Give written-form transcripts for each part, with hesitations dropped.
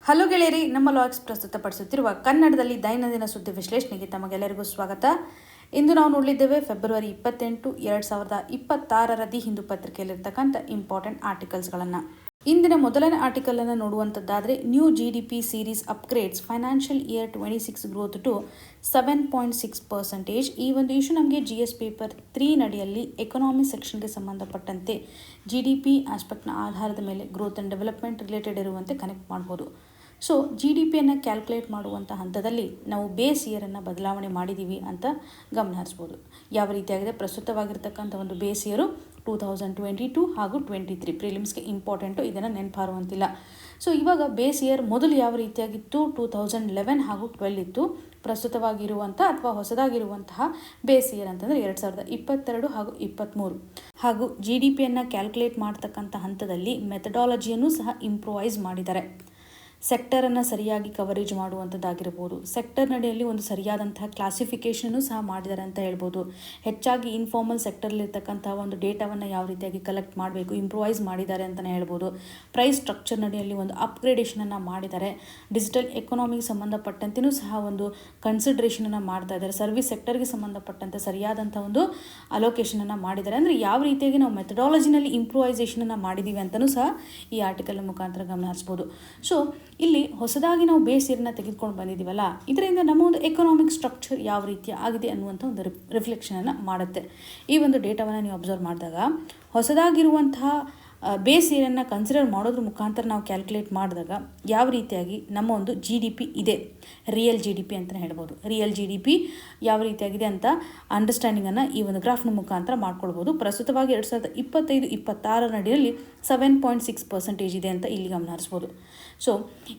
Hello ಗೆಳೆಯರಿ, ನಮ್ಮ LOX ಪ್ರಸ್ತುತಪಡಿಸುತ್ತಿರುವ ಕನ್ನಡದಲ್ಲಿ ದೈನಂದಿನ ಸುದ್ದಿ ವಿಶ್ಲೇಷಣೆಗೆ ತಮಗೆಲ್ಲರಿಗೂ ಸ್ವಾಗತ. ಇಂದು ನಾವು ನೋಡಲಿದ್ದೇವೆ ಫೆಬ್ರವರಿ 28, 2026 ದಿ ಹಿಂದೂ ಪತ್ರಿಕೆಯಲ್ಲಿರ್ತಕ್ಕಂಥ ಇಂಪಾರ್ಟೆಂಟ್ ಆರ್ಟಿಕಲ್ಸ್ಗಳನ್ನು. ಇಂದಿನ ಮೊದಲನೇ ಆರ್ಟಿಕಲ್ ಅನ್ನು ನೋಡುವಂಥದ್ದಾದರೆ, new GDP series upgrades financial year 26 growth to 7.6%. ಈ ಒಂದು ಇಶ್ಯೂ ನಮಗೆ GS ಪೇಪರ್ 3 ನಡಿಯಲ್ಲಿ ಎಕನಾಮಿ ಸೆಕ್ಷನ್ಗೆ ಸಂಬಂಧಪಟ್ಟಂತೆ GDP ಆಸ್ಪೆಕ್ಟ್ನ ಆಧಾರದ ಮೇಲೆ ಗ್ರೋತ್ ಆ್ಯಂಡ್ ಡೆವಲಪ್ಮೆಂಟ್ ರಿಲೇಟೆಡ್ ಇರುವಂತೆ ಕನೆಕ್ಟ್ ಮಾಡ್ಬೋದು. ಸೊ GDPಯನ್ನು ಕ್ಯಾಲ್ಕುಲೇಟ್ ಮಾಡುವಂಥ ಹಂತದಲ್ಲಿ ನಾವು ಬೇಸ್ ಇಯರನ್ನು ಬದಲಾವಣೆ ಮಾಡಿದ್ದೀವಿ ಅಂತ ಗಮನ ಹರಿಸ್ಬೋದು. ಯಾವ ರೀತಿಯಾಗಿದೆ ಪ್ರಸ್ತುತವಾಗಿರ್ತಕ್ಕಂಥ ಒಂದು ಬೇಸ್ ಇಯರು 2022 ಹಾಗೂ 23 ಪ್ರಿಲಿಮ್ಸ್ಗೆ ಇಂಪಾರ್ಟೆಂಟು, ಇದನ್ನು ನೆನಪಾರುವಂತಿಲ್ಲ. ಸೊ ಇವಾಗ ಬೇಸ್ ಇಯರ್ ಮೊದಲು ಯಾವ ರೀತಿಯಾಗಿತ್ತು 2011 ಹಾಗೂ 12 ಇತ್ತು. ಪ್ರಸ್ತುತವಾಗಿರುವಂಥ ಅಥವಾ ಹೊಸದಾಗಿರುವಂತಹ ಬೇಸ್ ಇಯರ್ ಅಂತಂದರೆ 2022 ಹಾಗೂ 23. ಹಾಗೂ GDPಯನ್ನು ಕ್ಯಾಲ್ಕುಲೇಟ್ ಮಾಡ್ತಕ್ಕಂಥ ಹಂತದಲ್ಲಿ ಮೆಥಡಾಲಜಿಯನ್ನು ಸಹ ಇಂಪ್ರೂವೈಸ್ ಮಾಡಿದ್ದಾರೆ. ಸೆಕ್ಟರನ್ನು ಸರಿಯಾಗಿ ಕವರೇಜ್ ಮಾಡುವಂಥದ್ದಾಗಿರ್ಬೋದು, ಸೆಕ್ಟರ್ ನಡೆಯಲ್ಲಿ ಒಂದು ಸರಿಯಾದಂತಹ ಕ್ಲಾಸಿಫಿಕೇಷನನ್ನು ಸಹ ಮಾಡಿದ್ದಾರೆ ಅಂತ ಹೇಳ್ಬೋದು. ಹೆಚ್ಚಾಗಿ ಇನ್ಫಾರ್ಮಲ್ ಸೆಕ್ಟರ್ಲಿರ್ತಕ್ಕಂಥ ಒಂದು ಡೇಟಾವನ್ನು ಯಾವ ರೀತಿಯಾಗಿ ಕಲೆಕ್ಟ್ ಮಾಡಬೇಕು ಇಂಪ್ರೂವೈಸ್ ಮಾಡಿದ್ದಾರೆ ಅಂತಲೇ ಹೇಳ್ಬೋದು. ಪ್ರೈಸ್ ಸ್ಟ್ರಕ್ಚರ್ ನಡೆಯಲ್ಲಿ ಒಂದು ಅಪ್ಗ್ರೇಡೇಷನನ್ನು ಮಾಡಿದ್ದಾರೆ. ಡಿಜಿಟಲ್ ಎಕಾನಮಿಗೆ ಸಂಬಂಧಪಟ್ಟಂತೆಯೂ ಸಹ ಒಂದು ಕನ್ಸಿಡ್ರೇಷನನ್ನು ಮಾಡ್ತಾ ಇದ್ದಾರೆ. ಸರ್ವಿಸ್ ಸೆಕ್ಟರ್ಗೆ ಸಂಬಂಧಪಟ್ಟಂತೆ ಸರಿಯಾದಂಥ ಒಂದು ಅಲೋಕೇಶನನ್ನು ಮಾಡಿದ್ದಾರೆ. ಅಂದರೆ ಯಾವ ರೀತಿಯಾಗಿ ನಾವು ಮೆಥಡಾಲಜಿನಲ್ಲಿ ಇಂಪ್ರೂವೈಸೇಷನನ್ನು ಮಾಡಿದ್ದೀವಿ ಅಂತಲೂ ಸಹ ಈ ಆರ್ಟಿಕಲ್ ಮುಖಾಂತರ ಗಮನ ಹರಿಸ್ಬೋದು. ಸೊ ಇಲ್ಲಿ ಹೊಸದಾಗಿ ನಾವು ಬೇಸ್ ಇಯರ್ನ ತೆಗೆದುಕೊಂಡು ಬಂದಿದ್ದೀವಲ್ಲ, ಇದರಿಂದ ನಮ್ಮ ಒಂದು ಎಕನಾಮಿಕ್ ಸ್ಟ್ರಕ್ಚರ್ ಯಾವ ರೀತಿ ಆಗಿದೆ ಅನ್ನುವಂಥ ಒಂದು ರಿಫ್ಲೆಕ್ಷನನ್ನು ಮಾಡುತ್ತೆ. ಈ ಒಂದು ಡೇಟಾವನ್ನು ನೀವು ಅಬ್ಸರ್ವ್ ಮಾಡಿದಾಗ ಹೊಸದಾಗಿರುವಂತಹ ಬೇಸ್ ಇಯರನ್ನು ಕನ್ಸಿಡರ್ ಮಾಡೋದ್ರ ಮುಖಾಂತರ ನಾವು ಕ್ಯಾಲ್ಕುಲೇಟ್ ಮಾಡಿದಾಗ ಯಾವ ರೀತಿಯಾಗಿ ನಮ್ಮ ಒಂದು GDP ಇದೆ, ರಿಯಲ್ GDP ಅಂತಲೇ ಹೇಳ್ಬೋದು. ರಿಯಲ್ GDP ಯಾವ ರೀತಿಯಾಗಿದೆ ಅಂತ ಅಂಡರ್ಸ್ಟ್ಯಾಂಡಿಂಗನ್ನು ಈ ಒಂದು ಗ್ರಾಫ್ನ ಮುಖಾಂತರ ಮಾಡ್ಕೊಳ್ಬೋದು. ಪ್ರಸ್ತುತವಾಗಿ 2025-26 ನಡಿಯಲ್ಲಿ 7.6% ಇದೆ ಅಂತ ಇಲ್ಲಿ ಗಮನ ಹರಿಸ್ಬೋದು. ಸೊ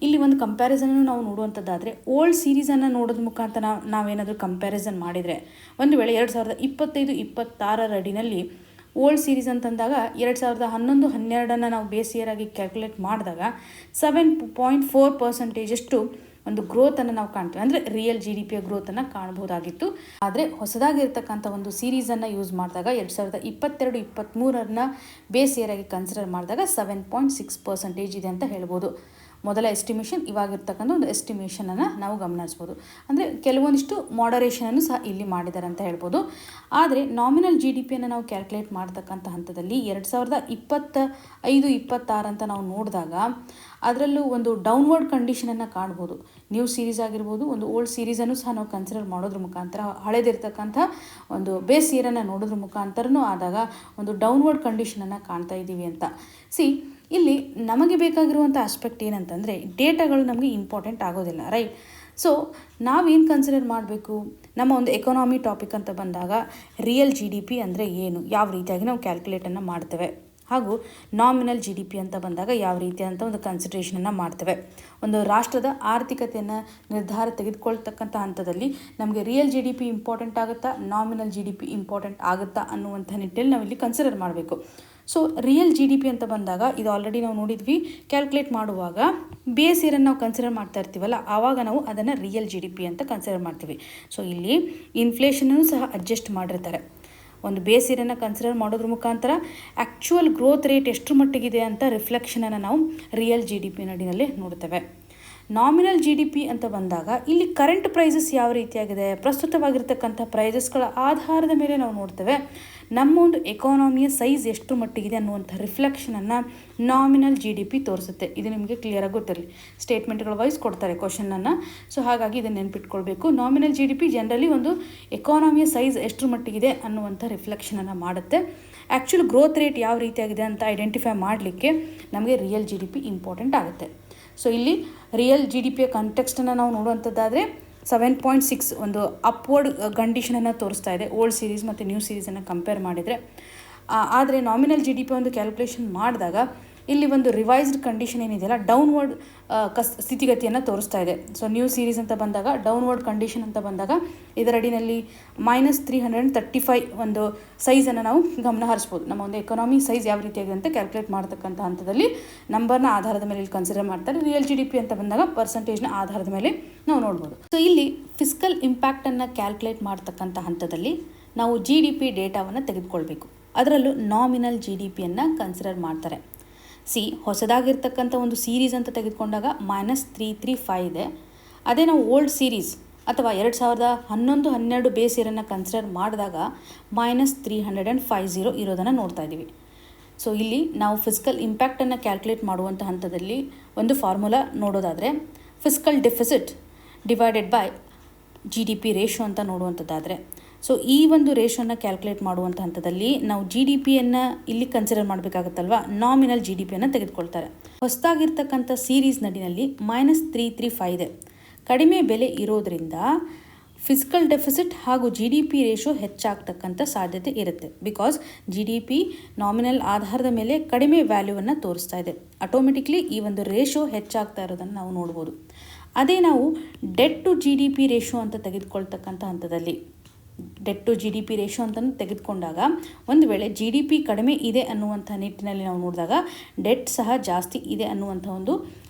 ಇಲ್ಲಿ ಒಂದು ಕಂಪ್ಯಾರಿಸನ್ನು ನಾವು ನೋಡುವಂಥದ್ದಾದರೆ, ಓಲ್ಡ್ ಸೀರೀಸನ್ನು ನೋಡೋದ್ರ ಮುಖಾಂತರ ನಾವೇನಾದರೂ ಕಂಪ್ಯಾರಿಸನ್ ಮಾಡಿದರೆ, ಒಂದು ವೇಳೆ 2025-26 ಅಡಿನಲ್ಲಿ ಓಲ್ಡ್ ಸೀರೀಸ್ ಅಂತಂದಾಗ 2011-12 ನಾವು ಬೇಸ್ ಇಯರ್ ಆಗಿ ಕ್ಯಾಲ್ಕುಲೇಟ್ ಮಾಡಿದಾಗ 7.4% ಒಂದು ಗ್ರೋತನ್ನು ನಾವು ಕಾಣ್ತೀವಿ. ಅಂದರೆ ರಿಯಲ್ GDPಯ ಗ್ರೋತನ್ನು ಕಾಣ್ಬೋದಾಗಿತ್ತು. ಆದರೆ ಹೊಸದಾಗಿರ್ತಕ್ಕಂಥ ಒಂದು ಸೀರೀಸನ್ನು ಯೂಸ್ ಮಾಡಿದಾಗ 2022-23 ಬೇಸ್ ಇಯರ್ ಆಗಿ ಕನ್ಸಿಡರ್ ಮಾಡಿದಾಗ 7.6% ಇದೆ ಅಂತ ಹೇಳ್ಬೋದು. ಮೊದಲ ಎಸ್ಟಿಮೇಷನ್, ಇವಾಗಿರ್ತಕ್ಕಂಥ ಒಂದು ಎಸ್ಟಿಮೇಷನನ್ನು ನಾವು ಗಮನಿಸ್ಬೋದು. ಅಂದರೆ ಕೆಲವೊಂದಿಷ್ಟು ಮಾಡರೇಷನನ್ನು ಸಹ ಇಲ್ಲಿ ಮಾಡಿದ್ದಾರೆ ಅಂತ ಹೇಳ್ಬೋದು. ಆದರೆ ನಾಮಿನಲ್ GDPಯನ್ನು ನಾವು ಕ್ಯಾಲ್ಕುಲೇಟ್ ಮಾಡ್ತಕ್ಕಂಥ ಹಂತದಲ್ಲಿ 2025-26 ಅಂತ ನಾವು ನೋಡಿದಾಗ ಅದರಲ್ಲೂ ಒಂದು ಡೌನ್ವರ್ಡ್ ಕಂಡೀಷನನ್ನು ಕಾಣ್ಬೋದು. ನ್ಯೂ ಸೀರೀಸ್ ಆಗಿರ್ಬೋದು, ಒಂದು ಓಲ್ಡ್ ಸೀರೀಸನ್ನು ಸಹ ನಾವು ಕನ್ಸಿಡರ್ ಮಾಡೋದ್ರ ಮುಖಾಂತರ ಹಳೆದಿರ್ತಕ್ಕಂಥ ಒಂದು ಬೇಸ್ ಇಯರನ್ನು ನೋಡೋದ್ರ ಮುಖಾಂತರನೂ ಆದಾಗ ಒಂದು ಡೌನ್ವರ್ಡ್ ಕಂಡೀಷನನ್ನು ಕಾಣ್ತಾ ಇದ್ದೀವಿ ಅಂತ. ಇಲ್ಲಿ ನಮಗೆ ಬೇಕಾಗಿರುವಂಥ ಆಸ್ಪೆಕ್ಟ್ ಏನಂತಂದರೆ, ಡೇಟಾಗಳು ನಮಗೆ ಇಂಪಾರ್ಟೆಂಟ್ ಆಗೋದಿಲ್ಲ, ರೈಟ್? ಸೊ ನಾವೇನು ಕನ್ಸಿಡರ್ ಮಾಡಬೇಕು, ನಮ್ಮ ಒಂದು ಎಕಾನಮಿ ಟಾಪಿಕ್ ಅಂತ ಬಂದಾಗ ರಿಯಲ್ GDP ಅಂದರೆ ಏನು, ಯಾವ ರೀತಿಯಾಗಿ ನಾವು ಕ್ಯಾಲ್ಕುಲೇಟನ್ನು ಮಾಡ್ತೇವೆ, ಹಾಗೂ ನಾಮಿನಲ್ GDP ಅಂತ ಬಂದಾಗ ಯಾವ ರೀತಿಯಾದಂಥ ಒಂದು ಕನ್ಸಿಡ್ರೇಷನನ್ನು ಮಾಡ್ತೇವೆ. ಒಂದು ರಾಷ್ಟ್ರದ ಆರ್ಥಿಕತೆಯನ್ನು ನಿರ್ಧಾರ ತೆಗೆದುಕೊಳ್ತಕ್ಕಂಥ ಹಂತದಲ್ಲಿ ನಮಗೆ ರಿಯಲ್ GDP ಇಂಪಾರ್ಟೆಂಟ್ ಆಗುತ್ತಾ, ನಾಮಿನಲ್ GDP ಇಂಪಾರ್ಟೆಂಟ್ ಆಗುತ್ತಾ ಅನ್ನುವಂಥ ನಿಟ್ಟಿನಲ್ಲಿ ನಾವಿಲ್ಲಿ ಕನ್ಸಿಡರ್ ಮಾಡಬೇಕು. ಸೊ ರಿಯಲ್ GDP ಅಂತ ಬಂದಾಗ ಇದು ಆಲ್ರೆಡಿ ನಾವು ನೋಡಿದ್ವಿ, ಕ್ಯಾಲ್ಕುಲೇಟ್ ಮಾಡುವಾಗ ಬೇಸ್ ಇಯರನ್ನು ನಾವು ಕನ್ಸಿಡರ್ ಮಾಡ್ತಾ ಇರ್ತೀವಲ್ಲ, ಆವಾಗ ನಾವು ಅದನ್ನು ರಿಯಲ್ GDP ಅಂತ ಕನ್ಸಿಡರ್ ಮಾಡ್ತೀವಿ. ಸೊ ಇಲ್ಲಿ ಇನ್ಫ್ಲೇಷನನ್ನು ಸಹ ಅಡ್ಜಸ್ಟ್ ಮಾಡಿರ್ತಾರೆ. ಒಂದು ಬೇಸ್ ಇಯರನ್ನು ಕನ್ಸಿಡರ್ ಮಾಡೋದ್ರ ಮುಖಾಂತರ ಆ್ಯಕ್ಚುಯಲ್ ಗ್ರೋತ್ ರೇಟ್ ಎಷ್ಟು ಮಟ್ಟಿಗಿದೆ ಅಂತ ರಿಫ್ಲೆಕ್ಷನನ್ನು ನಾವು ರಿಯಲ್ GDP ನಡಿನಲ್ಲಿ ನೋಡ್ತೇವೆ. ನಾಮಿನಲ್ GDP ಅಂತ ಬಂದಾಗ ಇಲ್ಲಿ ಕರೆಂಟ್ ಪ್ರೈಸಸ್ ಯಾವ ರೀತಿಯಾಗಿದೆ, ಪ್ರಸ್ತುತವಾಗಿರ್ತಕ್ಕಂಥ ಪ್ರೈಸಸ್ಗಳ ಆಧಾರದ ಮೇಲೆ ನಾವು ನೋಡ್ತೇವೆ ನಮ್ಮ ಒಂದು ಎಕಾನಮಿಯ ಸೈಜ್ ಎಷ್ಟು ಮಟ್ಟಿಗಿದೆ ಅನ್ನುವಂಥ ರಿಫ್ಲೆಕ್ಷನನ್ನು ನಾಮಿನಲ್ GDP ತೋರಿಸುತ್ತೆ. ಇದು ನಿಮಗೆ ಕ್ಲಿಯರಾಗಿ ಗೊತ್ತಿರಲಿ. ಸ್ಟೇಟ್ಮೆಂಟ್ಗಳ ವೈಸ್ ಕೊಡ್ತಾರೆ ಕ್ವಶನನ್ನು. ಸೊ ಹಾಗಾಗಿ ಇದನ್ನು ನೆನ್ಪಿಟ್ಕೊಳ್ಬೇಕು. ನಾಮಿನಲ್ GDP ಜನರಲಿ ಒಂದು ಎಕಾನಮಿಯ ಸೈಜ್ ಎಷ್ಟು ಮಟ್ಟಿಗಿದೆ ಅನ್ನುವಂಥ ರಿಫ್ಲೆಕ್ಷನನ್ನು ಮಾಡುತ್ತೆ. ಆ್ಯಕ್ಚುಲ್ ಗ್ರೋತ್ ರೇಟ್ ಯಾವ ರೀತಿಯಾಗಿದೆ ಅಂತ ಐಡೆಂಟಿಫೈ ಮಾಡಲಿಕ್ಕೆ ನಮಗೆ ರಿಯಲ್ GDP ಇಂಪಾರ್ಟೆಂಟ್ ಆಗುತ್ತೆ. ಸೊ ಇಲ್ಲಿ ರಿಯಲ್ GDPಯ ಕಾಂಟೆಕ್ಸ್ಟನ್ನು ನಾವು ನೋಡುವಂಥದ್ದಾದರೆ 7.6 ಒಂದು ಅಪ್ವರ್ಡ್ ಕಂಡೀಷನನ್ನು ತೋರಿಸ್ತಾ ಇದೆ ಓಲ್ಡ್ ಸೀರೀಸ್ ಮತ್ತು ನ್ಯೂ ಸೀರೀಸನ್ನು ಕಂಪೇರ್ ಮಾಡಿದರೆ. ಆದರೆ ನಾಮಿನಲ್ GDP ಒಂದು ಕ್ಯಾಲ್ಕುಲೇಷನ್ ಮಾಡಿದಾಗ ಇಲ್ಲಿ ಒಂದು ರಿವೈಸ್ಡ್ ಕಂಡೀಷನ್ ಏನಿದೆಯಲ್ಲ, ಡೌನ್ವರ್ಡ್ ಸ್ಥಿತಿಗತಿಯನ್ನು ತೋರಿಸ್ತಾ ಇದೆ. ಸೊ ನ್ಯೂ ಸೀರೀಸ್ ಅಂತ ಬಂದಾಗ, ಡೌನ್ವರ್ಡ್ ಕಂಡೀಷನ್ ಅಂತ ಬಂದಾಗ ಇದರ ಅಡಿನಲ್ಲಿ -335 ಒಂದು ಸೈಜನ್ನು ನಾವು ಗಮನ ಹರಿಸ್ಬೋದು. ನಮ್ಮ ಒಂದು ಎಕಾನಮಿ ಸೈಜ್ ಯಾವ ರೀತಿಯಾಗಿದೆ ಅಂತ ಕ್ಯಾಲ್ಕುಲೇಟ್ ಮಾಡ್ತಕ್ಕಂಥ ಹಂತದಲ್ಲಿ ನಂಬರ್ನ ಆಧಾರದ ಮೇಲೆ ಇಲ್ಲಿ ಕನ್ಸಿಡರ್ ಮಾಡ್ತಾರೆ. ರಿಯಲ್ GDP ಅಂತ ಬಂದಾಗ ಪರ್ಸೆಂಟೇಜ್ನ ಆಧಾರದ ಮೇಲೆ ನಾವು ನೋಡ್ಬೋದು. ಸೊ ಇಲ್ಲಿ ಫಿಸ್ಕಲ್ ಇಂಪ್ಯಾಕ್ಟನ್ನು ಕ್ಯಾಲ್ಕುಲೇಟ್ ಮಾಡ್ತಕ್ಕಂಥ ಹಂತದಲ್ಲಿ ನಾವು GDP ಡೇಟಾವನ್ನು ತೆಗೆದುಕೊಳ್ಬೇಕು. ಅದರಲ್ಲೂ ನಾಮಿನಲ್ GDPಯನ್ನು ಕನ್ಸಿಡರ್ ಮಾಡ್ತಾರೆ. ಹೊಸದಾಗಿರ್ತಕ್ಕಂಥ ಒಂದು ಸೀರೀಸ್ ಅಂತ ತೆಗೆದುಕೊಂಡಾಗ -335 ಇದೆ. ಅದೇ ನಾವು ಓಲ್ಡ್ ಸೀರೀಸ್ ಅಥವಾ 2011-12 ಬೇಸ್ ಇಯರನ್ನು ಕನ್ಸಿಡರ್ ಮಾಡಿದಾಗ -350 ಇರೋದನ್ನು ನೋಡ್ತಾ ಇದ್ದೀವಿ. ಸೊ ಇಲ್ಲಿ ನಾವು ಫಿಸ್ಕಲ್ ಇಂಪ್ಯಾಕ್ಟನ್ನು ಕ್ಯಾಲ್ಕುಲೇಟ್ ಮಾಡುವಂಥ ಹಂತದಲ್ಲಿ ಒಂದು ಫಾರ್ಮುಲಾ ನೋಡೋದಾದರೆ fiscal deficit divided by GDP ratio ಅಂತ ನೋಡುವಂಥದ್ದಾದರೆ, ಸೊ ಈ ಒಂದು ರೇಷೋನ ಕ್ಯಾಲ್ಕುಲೇಟ್ ಮಾಡುವಂಥ ಹಂತದಲ್ಲಿ ನಾವು GDPಯನ್ನು ಇಲ್ಲಿ ಕನ್ಸಿಡರ್ ಮಾಡಬೇಕಾಗುತ್ತಲ್ವ, ನಾಮಿನಲ್ GDPಯನ್ನು ತೆಗೆದುಕೊಳ್ತಾರೆ. ಹೊಸದಾಗಿರ್ತಕ್ಕಂಥ ಸೀರೀಸ್ ನಡಿನಲ್ಲಿ -335 ಇದೆ. ಕಡಿಮೆ ಬೆಲೆ ಇರೋದರಿಂದ ಫಿಸ್ಕಲ್ ಡೆಫಿಸಿಟ್ ಹಾಗೂ GDP ರೇಷೋ ಹೆಚ್ಚಾಗ್ತಕ್ಕಂಥ ಸಾಧ್ಯತೆ ಇರುತ್ತೆ. ಬಿಕಾಸ್ GDP ನಾಮಿನಲ್ ಆಧಾರದ ಮೇಲೆ ಕಡಿಮೆ ವ್ಯಾಲ್ಯೂವನ್ನು ತೋರಿಸ್ತಾ ಇದೆ. ಆಟೋಮೆಟಿಕ್ಲಿ ಈ ಒಂದು ರೇಷೋ ಹೆಚ್ಚಾಗ್ತಾ ಇರೋದನ್ನು ನಾವು ನೋಡ್ಬೋದು. ಅದೇ ನಾವು ಡೆಟ್ ಟು GDP ರೇಷೋ ಅಂತ ತೆಗೆದುಕೊಳ್ತಕ್ಕಂಥ ಹಂತದಲ್ಲಿ ಡೆಟ್ ಟು GDP ರೇಷೋ ಅಂತಲೂ ತೆಗೆದುಕೊಂಡಾಗ ಒಂದು ವೇಳೆ GDP ಕಡಿಮೆ ಇದೆ ಅನ್ನುವಂಥ ನಿಟ್ಟಿನಲ್ಲಿ ನಾವು ನೋಡಿದಾಗ ಡೆಟ್ ಸಹ ಜಾಸ್ತಿ ಇದೆ ಅನ್ನುವಂಥ ಒಂದು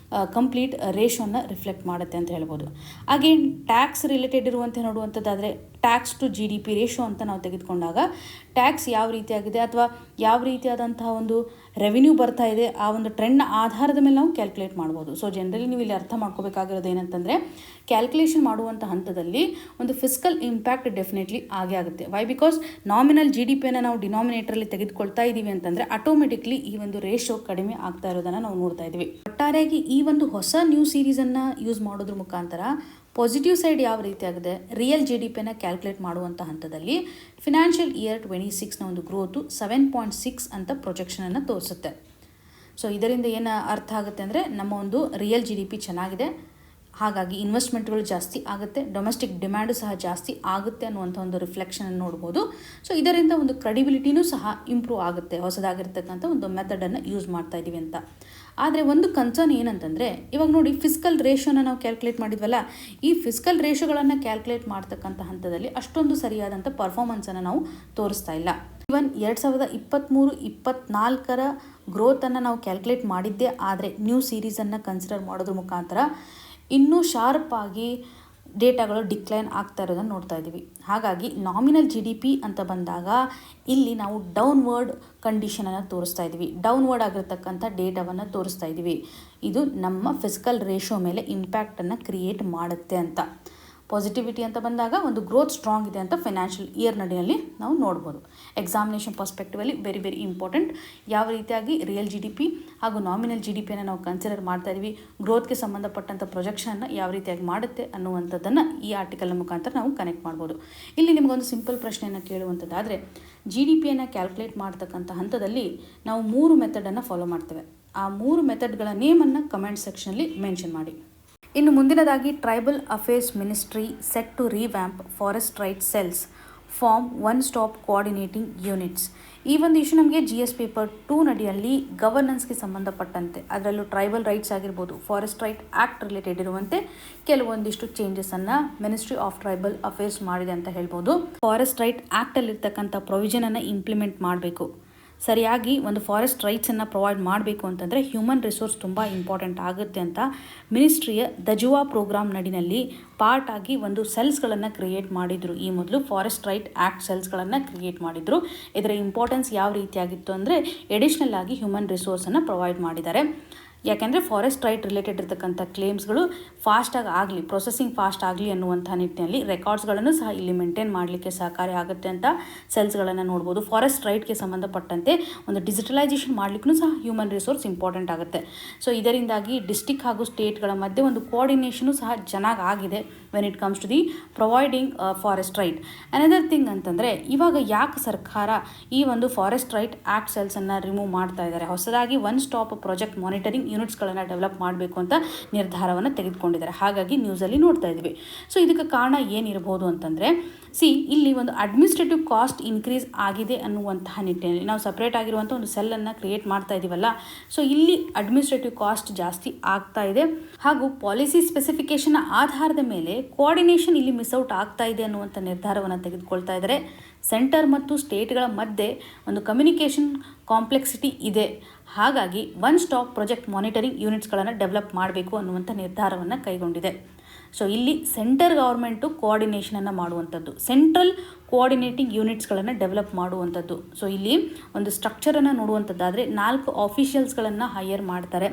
ಕಂಪ್ಲೀಟ್ ರೇಷೋನ ರಿಫ್ಲೆಕ್ಟ್ ಮಾಡುತ್ತೆ ಅಂತ ಹೇಳ್ಬೋದು. ಹಾಗೆ ಟ್ಯಾಕ್ಸ್ ರಿಲೇಟೆಡ್ ಇರುವಂತೆ ನೋಡುವಂಥದ್ದಾದರೆ ಟ್ಯಾಕ್ಸ್ ಟು GDP ರೇಷೋ ಅಂತ ನಾವು ತೆಗೆದುಕೊಂಡಾಗ ಟ್ಯಾಕ್ಸ್ ಯಾವ ರೀತಿಯಾಗಿದೆ ಅಥವಾ ಯಾವ ರೀತಿಯಾದಂತಹ ಒಂದು ರೆವಿನ್ಯೂ ಬರ್ತಾ ಇದೆ ಆ ಒಂದು ಟ್ರೆಂಡ್ನ ಆಧಾರದ ಮೇಲೆ ನಾವು ಕ್ಯಾಲ್ಕುಲೇಟ್ ಮಾಡ್ಬೋದು. ಸೊ ಜನರಲಿ ನೀವು ಇಲ್ಲಿ ಅರ್ಥ ಮಾಡ್ಕೋಬೇಕಾಗಿರೋದು ಏನಂತಂದರೆ ಕ್ಯಾಲ್ಕುಲೇಷನ್ ಮಾಡುವಂಥ ಹಂತದಲ್ಲಿ ಒಂದು ಫಿಸ್ಕಲ್ ಇಂಪ್ಯಾಕ್ಟ್ ಡೆಫಿನೆಟ್ಲಿ ಆಗೇ ಆಗುತ್ತೆ. ವೈ? ಬಿಕಾಸ್ ನಾಮಿನಲ್ GDPಯನ್ನು ನಾವು ಡಿನಾಮಿನೇಟರಲ್ಲಿ ತೆಗೆದುಕೊಳ್ತಾ ಇದ್ದೀವಿ ಅಂತಂದರೆ ಆಟೋಮೆಟಿಕ್ಲಿ ಈ ಒಂದು ರೇಷೋ ಕಡಿಮೆ ಆಗ್ತಾ ಇರೋದನ್ನು ನಾವು ನೋಡ್ತಾ ಇದ್ದೀವಿ. ಒಟ್ಟಾರೆಯಾಗಿ ಈ ಒಂದು ಹೊಸ ನ್ಯೂ ಸೀರೀಸನ್ನು ಯೂಸ್ ಮಾಡೋದ್ರ ಮುಖಾಂತರ ಪಾಸಿಟಿವ್ ಸೈಡ್ ಯಾವ ರೀತಿಯಾಗಿದೆ, ರಿಯಲ್ GDPಯನ್ನು ಕ್ಯಾಲ್ಕುಲೇಟ್ ಮಾಡುವಂಥ ಹಂತದಲ್ಲಿ ಫಿನಾನ್ಷಿಯಲ್ ಇಯರ್ 26ನ ಒಂದು ಗ್ರೋತು 7.6 ಅಂತ ಪ್ರೊಜೆಕ್ಷನನ್ನು ತೋರಿಸುತ್ತೆ. ಸೊ ಇದರಿಂದ ಏನು ಅರ್ಥ ಆಗುತ್ತೆ ಅಂದರೆ ನಮ್ಮ ಒಂದು ರಿಯಲ್ GDP ಚೆನ್ನಾಗಿದೆ, ಹಾಗಾಗಿ ಇನ್ವೆಸ್ಟ್ಮೆಂಟ್ಗಳು ಜಾಸ್ತಿ ಆಗುತ್ತೆ, ಡೊಮೆಸ್ಟಿಕ್ ಡಿಮ್ಯಾಂಡು ಸಹ ಜಾಸ್ತಿ ಆಗುತ್ತೆ ಅನ್ನುವಂಥ ಒಂದು ರಿಫ್ಲೆಕ್ಷನನ್ನು ನೋಡ್ಬೋದು. ಸೊ ಇದರಿಂದ ಒಂದು ಕ್ರೆಡಿಬಿಲಿಟಿನೂ ಸಹ ಇಂಪ್ರೂವ್ ಆಗುತ್ತೆ ಹೊಸದಾಗಿರ್ತಕ್ಕಂಥ ಒಂದು ಮೆಥಡನ್ನು ಯೂಸ್ ಮಾಡ್ತಾ ಇದ್ದೀವಿ ಅಂತ. ಆದರೆ ಒಂದು ಕನ್ಸರ್ನ್ ಏನಂತಂದರೆ ಇವಾಗ ನೋಡಿ ಫಿಸ್ಕಲ್ ರೇಷೋನ ನಾವು ಕ್ಯಾಲ್ಕುಲೇಟ್ ಮಾಡಿದ್ವಲ್ಲ, ಈ ಫಿಸ್ಕಲ್ ರೇಷೋಗಳನ್ನು ಕ್ಯಾಲ್ಕುಲೇಟ್ ಮಾಡ್ತಕ್ಕಂಥ ಹಂತದಲ್ಲಿ ಅಷ್ಟೊಂದು ಸರಿಯಾದಂಥ ಪರ್ಫಾರ್ಮೆನ್ಸನ್ನು ನಾವು ತೋರಿಸ್ತಾ ಇಲ್ಲ. ಈವನ್ 2023-24 ಗ್ರೋತನ್ನು ನಾವು ಕ್ಯಾಲ್ಕುಲೇಟ್ ಮಾಡಿದ್ದೇ ಆದರೆ ನ್ಯೂ ಸೀರೀಸನ್ನು ಕನ್ಸಿಡರ್ ಮಾಡೋದ್ರ ಮುಖಾಂತರ ಇನ್ನೂ ಶಾರ್ಪಾಗಿ ಡೇಟಾಗಳು ಡಿಕ್ಲೈನ್ ಆಗ್ತಾ ಇರೋದನ್ನು ನೋಡ್ತಾ ಇದ್ದೀವಿ. ಹಾಗಾಗಿ ನಾಮಿನಲ್ GDP ಅಂತ ಬಂದಾಗ ಇಲ್ಲಿ ನಾವು ಡೌನ್ವರ್ಡ್ ಕಂಡೀಷನನ್ನು ತೋರಿಸ್ತಾ ಇದ್ದೀವಿ, ಡೌನ್ವರ್ಡ್ ಆಗಿರ್ತಕ್ಕಂಥ ಡೇಟಾವನ್ನು ತೋರಿಸ್ತಾ ಇದ್ದೀವಿ. ಇದು ನಮ್ಮ ಫಿಸ್ಕಲ್ ರೇಷೋ ಮೇಲೆ ಇಂಪ್ಯಾಕ್ಟನ್ನು ಕ್ರಿಯೇಟ್ ಮಾಡುತ್ತೆ ಅಂತ. ಪಾಸಿಟಿವಿಟಿ ಅಂತ ಬಂದಾಗ ಒಂದು ಗ್ರೋತ್ ಸ್ಟ್ರಾಂಗ್ ಇದೆ ಅಂತ ಫೈನಾನ್ಷಿಯಲ್ ಇಯರ್ ನಡಿನಲ್ಲಿ ನಾವು ನೋಡ್ಬೋದು. Examination perspectively very very important ಯಾವ ರೀತಿಯಾಗಿ ರಿಯಲ್ GDP ಹಾಗೂ ನಾಮಿನಲ್ GDPಯನ್ನು ನಾವು ಕನ್ಸಿಡರ್ ಮಾಡ್ತಾ ಇದ್ದೀವಿ, ಗ್ರೋತ್ಗೆ ಸಂಬಂಧಪಟ್ಟಂಥ ಪ್ರೊಜೆಕ್ಷನನ್ನು ಯಾವ ರೀತಿಯಾಗಿ ಮಾಡುತ್ತೆ ಅನ್ನುವಂಥದ್ದನ್ನು ಈ ಆರ್ಟಿಕಲ್ನ ಮುಖಾಂತರ ನಾವು ಕನೆಕ್ಟ್ ಮಾಡ್ಬೋದು. ಇಲ್ಲಿ ನಿಮಗೊಂದು ಸಿಂಪಲ್ ಪ್ರಶ್ನೆಯನ್ನು ಕೇಳುವಂಥದ್ದಾದರೆ GDPಯನ್ನು ಕ್ಯಾಲ್ಕುಲೇಟ್ ಮಾಡ್ತಕ್ಕಂಥ ಹಂತದಲ್ಲಿ ನಾವು 3 ಮೆಥಡನ್ನು ಫಾಲೋ ಮಾಡ್ತೇವೆ. ಆ 3 ಮೆಥಡ್ಗಳ ನೇಮನ್ನು ಕಮೆಂಟ್ ಸೆಕ್ಷನಲ್ಲಿ ಮೆನ್ಷನ್ ಮಾಡಿ. ಇನ್ನು ಮುಂದಿನದಾಗಿ tribal affairs ministry set to revamp forest right cells form one stop coordinating units. ಈ ಒಂದು ಇಶ್ಯೂ ನಮಗೆ GS ಪೇಪರ್ 2 ನಡಿಯಲ್ಲಿ ಗವರ್ನೆನ್ಸ್ಗೆ ಸಂಬಂಧಪಟ್ಟಂತೆ ಅದರಲ್ಲೂ ಟ್ರೈಬಲ್ ರೈಟ್ಸ್ ಆಗಿರ್ಬೋದು, ಫಾರೆಸ್ಟ್ ರೈಟ್ ಆ್ಯಕ್ಟ್ ರಿಲೇಟೆಡ್ ಇರುವಂತೆ ಕೆಲವೊಂದಿಷ್ಟು ಚೇಂಜಸನ್ನು ಮಿನಿಸ್ಟ್ರಿ ಆಫ್ ಟ್ರೈಬಲ್ ಅಫೇರ್ಸ್ ಮಾಡಿದೆ ಅಂತ ಹೇಳ್ಬೋದು. ಫಾರೆಸ್ಟ್ ರೈಟ್ ಆ್ಯಕ್ಟಲ್ಲಿರ್ತಕ್ಕಂಥ ಪ್ರೊವಿಷನನ್ನು ಇಂಪ್ಲಿಮೆಂಟ್ ಮಾಡಬೇಕು, ಸರಿಯಾಗಿ ಒಂದು ಫಾರೆಸ್ಟ್ ರೈಟ್ಸನ್ನು ಪ್ರೊವೈಡ್ ಮಾಡಬೇಕು ಅಂತಂದರೆ ಹ್ಯೂಮನ್ ರಿಸೋರ್ಸ್ ತುಂಬ ಇಂಪಾರ್ಟೆಂಟ್ ಆಗುತ್ತೆ ಅಂತ ಮಿನಿಸ್ಟ್ರಿಯ ದಜುವಾ ಪ್ರೋಗ್ರಾಮ್ ನಡಿನಲ್ಲಿ ಪಾರ್ಟ್ ಆಗಿ ಒಂದು ಸೆಲ್ಸ್ಗಳನ್ನು ಕ್ರಿಯೇಟ್ ಮಾಡಿದರು. ಈ ಮೊದಲು ಫಾರೆಸ್ಟ್ ರೈಟ್ ಆ್ಯಕ್ಟ್ ಸೆಲ್ಸ್ಗಳನ್ನು ಕ್ರಿಯೇಟ್ ಮಾಡಿದರು. ಇದರ ಇಂಪಾರ್ಟೆನ್ಸ್ ಯಾವ ರೀತಿಯಾಗಿತ್ತು ಅಂದರೆ ಎಡಿಷ್ನಲ್ ಆಗಿ ಹ್ಯೂಮನ್ ರಿಸೋರ್ಸನ್ನು ಪ್ರೊವೈಡ್ ಮಾಡಿದ್ದಾರೆ. ಯಾಕೆಂದರೆ ಫಾರೆಸ್ಟ್ ರೈಟ್ ರಿಲೇಟೆಡ್ ಇರ್ತಕ್ಕಂಥ ಕ್ಲೇಮ್ಸ್ಗಳು ಫಾಸ್ಟಾಗಿ ಆಗಲಿ, ಪ್ರೊಸೆಸಿಂಗ್ ಫಾಸ್ಟ್ ಆಗಲಿ ಅನ್ನುವಂಥ ನಿಟ್ಟಿನಲ್ಲಿ ರೆಕಾರ್ಡ್ಸ್ಗಳನ್ನು ಸಹ ಇಲ್ಲಿ ಮೇಂಟೈನ್ ಮಾಡಲಿಕ್ಕೆ ಸಹಕಾರಿ ಆಗುತ್ತೆ ಅಂತ ಸೆಲ್ಸ್ಗಳನ್ನು ನೋಡ್ಬೋದು. ಫಾರೆಸ್ಟ್ ರೈಟ್ಗೆ ಸಂಬಂಧಪಟ್ಟಂತೆ ಒಂದು ಡಿಜಿಟಲೈಸೇಷನ್ ಮಾಡಲಿಕ್ಕೂ ಸಹ ಹ್ಯೂಮನ್ ರಿಸೋರ್ಸ್ ಇಂಪಾರ್ಟೆಂಟ್ ಆಗುತ್ತೆ. ಸೊ ಇದರಿಂದಾಗಿ ಡಿಸ್ಟಿಕ್ ಹಾಗೂ ಸ್ಟೇಟ್ಗಳ ಮಧ್ಯೆ ಒಂದು ಕೋಆರ್ಡಿನೇಷನು ಸಹ ಚೆನ್ನಾಗಿ ಆಗಿದೆ when it comes to the providing forest right. Another thing ಅಂತಂದರೆ ಇವಾಗ ಯಾಕೆ ಸರ್ಕಾರ ಈ ಒಂದು ಫಾರೆಸ್ಟ್ ರೈಟ್ ಆ್ಯಕ್ಟ್ ಸೆಲ್ಸನ್ನು ರಿಮೂವ್ ಮಾಡ್ತಾ ಇದ್ದಾರೆ, ಹೊಸದಾಗಿ ಒನ್ ಸ್ಟಾಪ್ ಪ್ರಾಜೆಕ್ಟ್ ಮಾನಿಟರಿಂಗ್ ಯೂನಿಟ್ಸ್ಗಳನ್ನು ಡೆವಲಪ್ ಮಾಡಬೇಕು ಅಂತ ನಿರ್ಧಾರವನ್ನು ತೆಗೆದುಕೊಂಡಿದ್ದಾರೆ. ಹಾಗಾಗಿ ನ್ಯೂಸಲ್ಲಿ ನೋಡ್ತಾ ಇದ್ವಿ. ಸೊ ಇದಕ್ಕೆ ಕಾರಣ ಏನಿರಬಹುದು ಅಂತಂದರೆ ಇಲ್ಲಿ ಒಂದು ಅಡ್ಮಿನಿಸ್ಟ್ರೇಟಿವ್ ಕಾಸ್ಟ್ ಇನ್ಕ್ರೀಸ್ ಆಗಿದೆ ಅನ್ನುವಂತಹ ನಿಟ್ಟಿನಲ್ಲಿ ನಾವು ಸಪ್ರೇಟ್ ಆಗಿರುವಂಥ ಒಂದು ಸೆಲ್ಲನ್ನು ಕ್ರಿಯೇಟ್ ಮಾಡ್ತಾ ಇದ್ದೀವಲ್ಲ, ಸೊ ಇಲ್ಲಿ ಅಡ್ಮಿನಿಸ್ಟ್ರೇಟಿವ್ ಕಾಸ್ಟ್ ಜಾಸ್ತಿ ಆಗ್ತಾ ಇದೆ ಹಾಗೂ ಪಾಲಿಸಿ ಸ್ಪೆಸಿಫಿಕೇಷನ್ ಆಧಾರದ ಮೇಲೆ ಕೋಆರ್ಡಿನೇಷನ್ ಇಲ್ಲಿ ಮಿಸ್ಔಟ್ ಆಗ್ತಾ ಇದೆ ಅನ್ನುವಂಥ ನಿರ್ಧಾರವನ್ನು ತೆಗೆದುಕೊಳ್ತಾ ಇದ್ದಾರೆ. ಸೆಂಟರ್ ಮತ್ತು ಸ್ಟೇಟ್ಗಳ ಮಧ್ಯೆ ಒಂದು ಕಮ್ಯುನಿಕೇಷನ್ ಕಾಂಪ್ಲೆಕ್ಸಿಟಿ ಇದೆ. ಹಾಗಾಗಿ ಒನ್ ಸ್ಟಾಪ್ ಪ್ರಾಜೆಕ್ಟ್ ಮಾನಿಟರಿಂಗ್ ಯೂನಿಟ್ಸ್ಗಳನ್ನು ಡೆವಲಪ್ ಮಾಡಬೇಕು ಅನ್ನುವಂಥ ನಿರ್ಧಾರವನ್ನು ಕೈಗೊಂಡಿದೆ. ಸೊ ಇಲ್ಲಿ ಸೆಂಟರ್ ಗೌರ್ಮೆಂಟು ಕೋಆರ್ಡಿನೇಷನನ್ನು ಮಾಡುವಂಥದ್ದು, ಸೆಂಟ್ರಲ್ ಕೋಆರ್ಡಿನೇಟಿಂಗ್ ಯೂನಿಟ್ಸ್ಗಳನ್ನು ಡೆವಲಪ್ ಮಾಡುವಂಥದ್ದು. ಸೊ ಇಲ್ಲಿ ಒಂದು ಸ್ಟ್ರಕ್ಚರನ್ನು ನೋಡುವಂಥದ್ದಾದರೆ 4 ಆಫೀಷಿಯಲ್ಸ್ಗಳನ್ನು ಹೈಯರ್ ಮಾಡ್ತಾರೆ.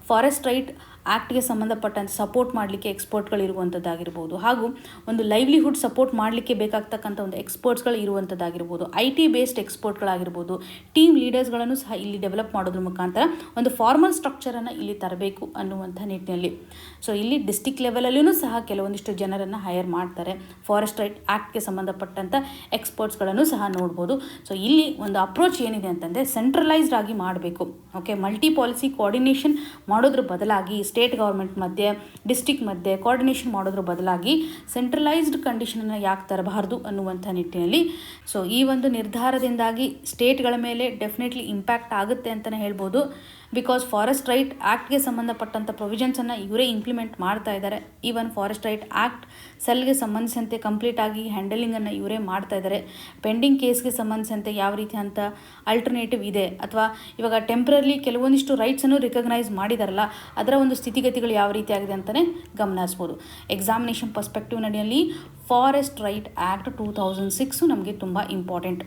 ಫಾರೆಸ್ಟ್ ರೈಟ್ ಆ್ಯಕ್ಟ್ಗೆ ಸಂಬಂಧಪಟ್ಟಂತೆ ಸಪೋರ್ಟ್ ಮಾಡಲಿಕ್ಕೆ ಎಕ್ಸ್ಪರ್ಟ್ಗಳು ಇರುವಂಥದ್ದಾಗಿರ್ಬೋದು, ಹಾಗೂ ಒಂದು ಲೈವ್ಲಿಹುಡ್ ಸಪೋರ್ಟ್ ಮಾಡಲಿಕ್ಕೆ ಬೇಕಾಗ್ತಕ್ಕಂಥ ಒಂದು ಎಕ್ಸ್ಪರ್ಟ್ಸ್ಗಳು ಇರುವಂಥದ್ದಾಗಿರ್ಬೋದು, IT ಬೇಸ್ಡ್ ಎಕ್ಸ್ಪರ್ಟ್ಗಳಾಗಿರ್ಬೋದು, ಟೀಮ್ ಲೀಡರ್ಸ್ಗಳನ್ನು ಸಹ ಇಲ್ಲಿ ಡೆವಲಪ್ ಮಾಡೋದ್ರ ಮುಖಾಂತರ ಒಂದು ಫಾರ್ಮಲ್ ಸ್ಟ್ರಕ್ಚರನ್ನು ಇಲ್ಲಿ ತರಬೇಕು ಅನ್ನುವಂಥ ನಿಟ್ಟಿನಲ್ಲಿ. ಸೊ ಇಲ್ಲಿ ಡಿಸ್ಟಿಕ್ ಲೆವೆಲಲ್ಲೂ ಸಹ ಕೆಲವೊಂದಿಷ್ಟು ಜನರನ್ನು ಹೈಯರ್ ಮಾಡ್ತಾರೆ. ಫಾರೆಸ್ಟ್ ರೈಟ್ ಆ್ಯಕ್ಟ್ಗೆ ಸಂಬಂಧಪಟ್ಟಂಥ ಎಕ್ಸ್ಪರ್ಟ್ಸ್ಗಳನ್ನು ಸಹ ನೋಡ್ಬೋದು. ಸೊ ಇಲ್ಲಿ ಒಂದು ಅಪ್ರೋಚ್ ಏನಿದೆ ಅಂತಂದರೆ ಸೆಂಟ್ರಲೈಸ್ಡ್ ಆಗಿ ಮಾಡಬೇಕು. ಓಕೆ, ಮಲ್ಟಿ ಪಾಲಿಸಿ ಕೋಆರ್ಡಿನೇಷನ್ ಮಾಡೋದ್ರ ಬದಲಾಗಿ ಸ್ಟೇಟ್ ಗೌರ್ಮೆಂಟ್ ಮಧ್ಯೆ, ಡಿಸ್ಟಿಕ್ ಮಧ್ಯೆ ಕೋಆರ್ಡಿನೇಷನ್ ಮಾಡೋದ್ರ ಬದಲಾಗಿ ಸೆಂಟ್ರಲೈಸ್ಡ್ ಕಂಡೀಷನನ್ನು ಯಾಕೆ ತರಬಾರ್ದು ಅನ್ನುವಂಥ ನಿಟ್ಟಿನಲ್ಲಿ. ಸೊ ಈ ಒಂದು ನಿರ್ಧಾರದಿಂದಾಗಿ ಸ್ಟೇಟ್ಗಳ ಮೇಲೆ ಡೆಫಿನೆಟ್ಲಿ ಇಂಪ್ಯಾಕ್ಟ್ ಆಗುತ್ತೆ ಅಂತಲೇ ಹೇಳ್ಬೋದು. ಬಿಕಾಸ್ ಫಾರೆಸ್ಟ್ ರೈಟ್ ಆ್ಯಕ್ಟ್ಗೆ ಸಂಬಂಧಪಟ್ಟಂಥ ಪ್ರೊವಿಷನ್ಸನ್ನು ಇವರೇ ಇಂಪ್ಲಿಮೆಂಟ್ ಮಾಡ್ತಾ ಇದ್ದಾರೆ. ಈವನ್ ಫಾರೆಸ್ಟ್ ರೈಟ್ ಆ್ಯಕ್ಟ್ ಸೆಲ್ಗೆ ಸಂಬಂಧಿಸಿದಂತೆ ಕಂಪ್ಲೀಟಾಗಿ ಹ್ಯಾಂಡಲಿಂಗನ್ನು ಇವರೇ ಮಾಡ್ತಾ ಇದ್ದಾರೆ. ಪೆಂಡಿಂಗ್ ಕೇಸ್ಗೆ ಸಂಬಂಧಿಸಿದಂತೆ ಯಾವ ರೀತಿ ಅಂತ ಅಲ್ಟರ್ನೇಟಿವ್ ಇದೆ, ಅಥವಾ ಇವಾಗ ಟೆಂಪ್ರರಿ ಕೆಲವೊಂದಿಷ್ಟು ರೈಟ್ಸನ್ನು ರಿಕಗ್ನೈಸ್ ಮಾಡಿದಾರಲ್ಲ, ಅದರ ಒಂದು ಸ್ಥಿತಿಗತಿಗಳು ಯಾವ ರೀತಿ ಆಗಿದೆ ಅಂತಲೇ ಗಮನಿಸ್ಬೋದು. ಎಕ್ಸಾಮಿನೇಷನ್ ಪರ್ಸ್ಪೆಕ್ಟಿವ್ ನಡಿಯಲ್ಲಿ ಫಾರೆಸ್ಟ್ ರೈಟ್ ಆ್ಯಕ್ಟ್ 2006 ನಮಗೆ ತುಂಬ ಇಂಪಾರ್ಟೆಂಟ್.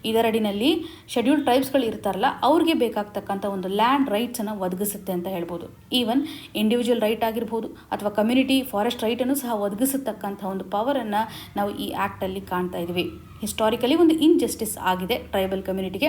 ಇದರಡಿನಲ್ಲಿ ಶೆಡ್ಯೂಲ್ಡ್ ಟ್ರೈಬ್ಸ್ಗಳು ಇರ್ತಾರಲ್ಲ, ಅವ್ರಿಗೆ ಬೇಕಾಗ್ತಕ್ಕಂಥ ಒಂದು ಲ್ಯಾಂಡ್ ರೈಟ್ಸನ್ನು ಒದಗಿಸುತ್ತೆ ಅಂತ ಹೇಳ್ಬೋದು. ಈವನ್ ಇಂಡಿವಿಜುವಲ್ ರೈಟ್ ಆಗಿರ್ಬೋದು ಅಥವಾ ಕಮ್ಯುನಿಟಿ ಫಾರೆಸ್ಟ್ ರೈಟನ್ನು ಸಹ ಒದಗಿಸತಕ್ಕಂಥ ಒಂದು ಪವರನ್ನು ನಾವು ಈ ಆ್ಯಕ್ಟಲ್ಲಿ ಕಾಣ್ತಾ ಇದ್ದೀವಿ. ಹಿಸ್ಟಾರಿಕಲಿ ಒಂದು ಇನ್ಜಸ್ಟಿಸ್ ಆಗಿದೆ ಟ್ರೈಬಲ್ ಕಮ್ಯುನಿಟಿಗೆ.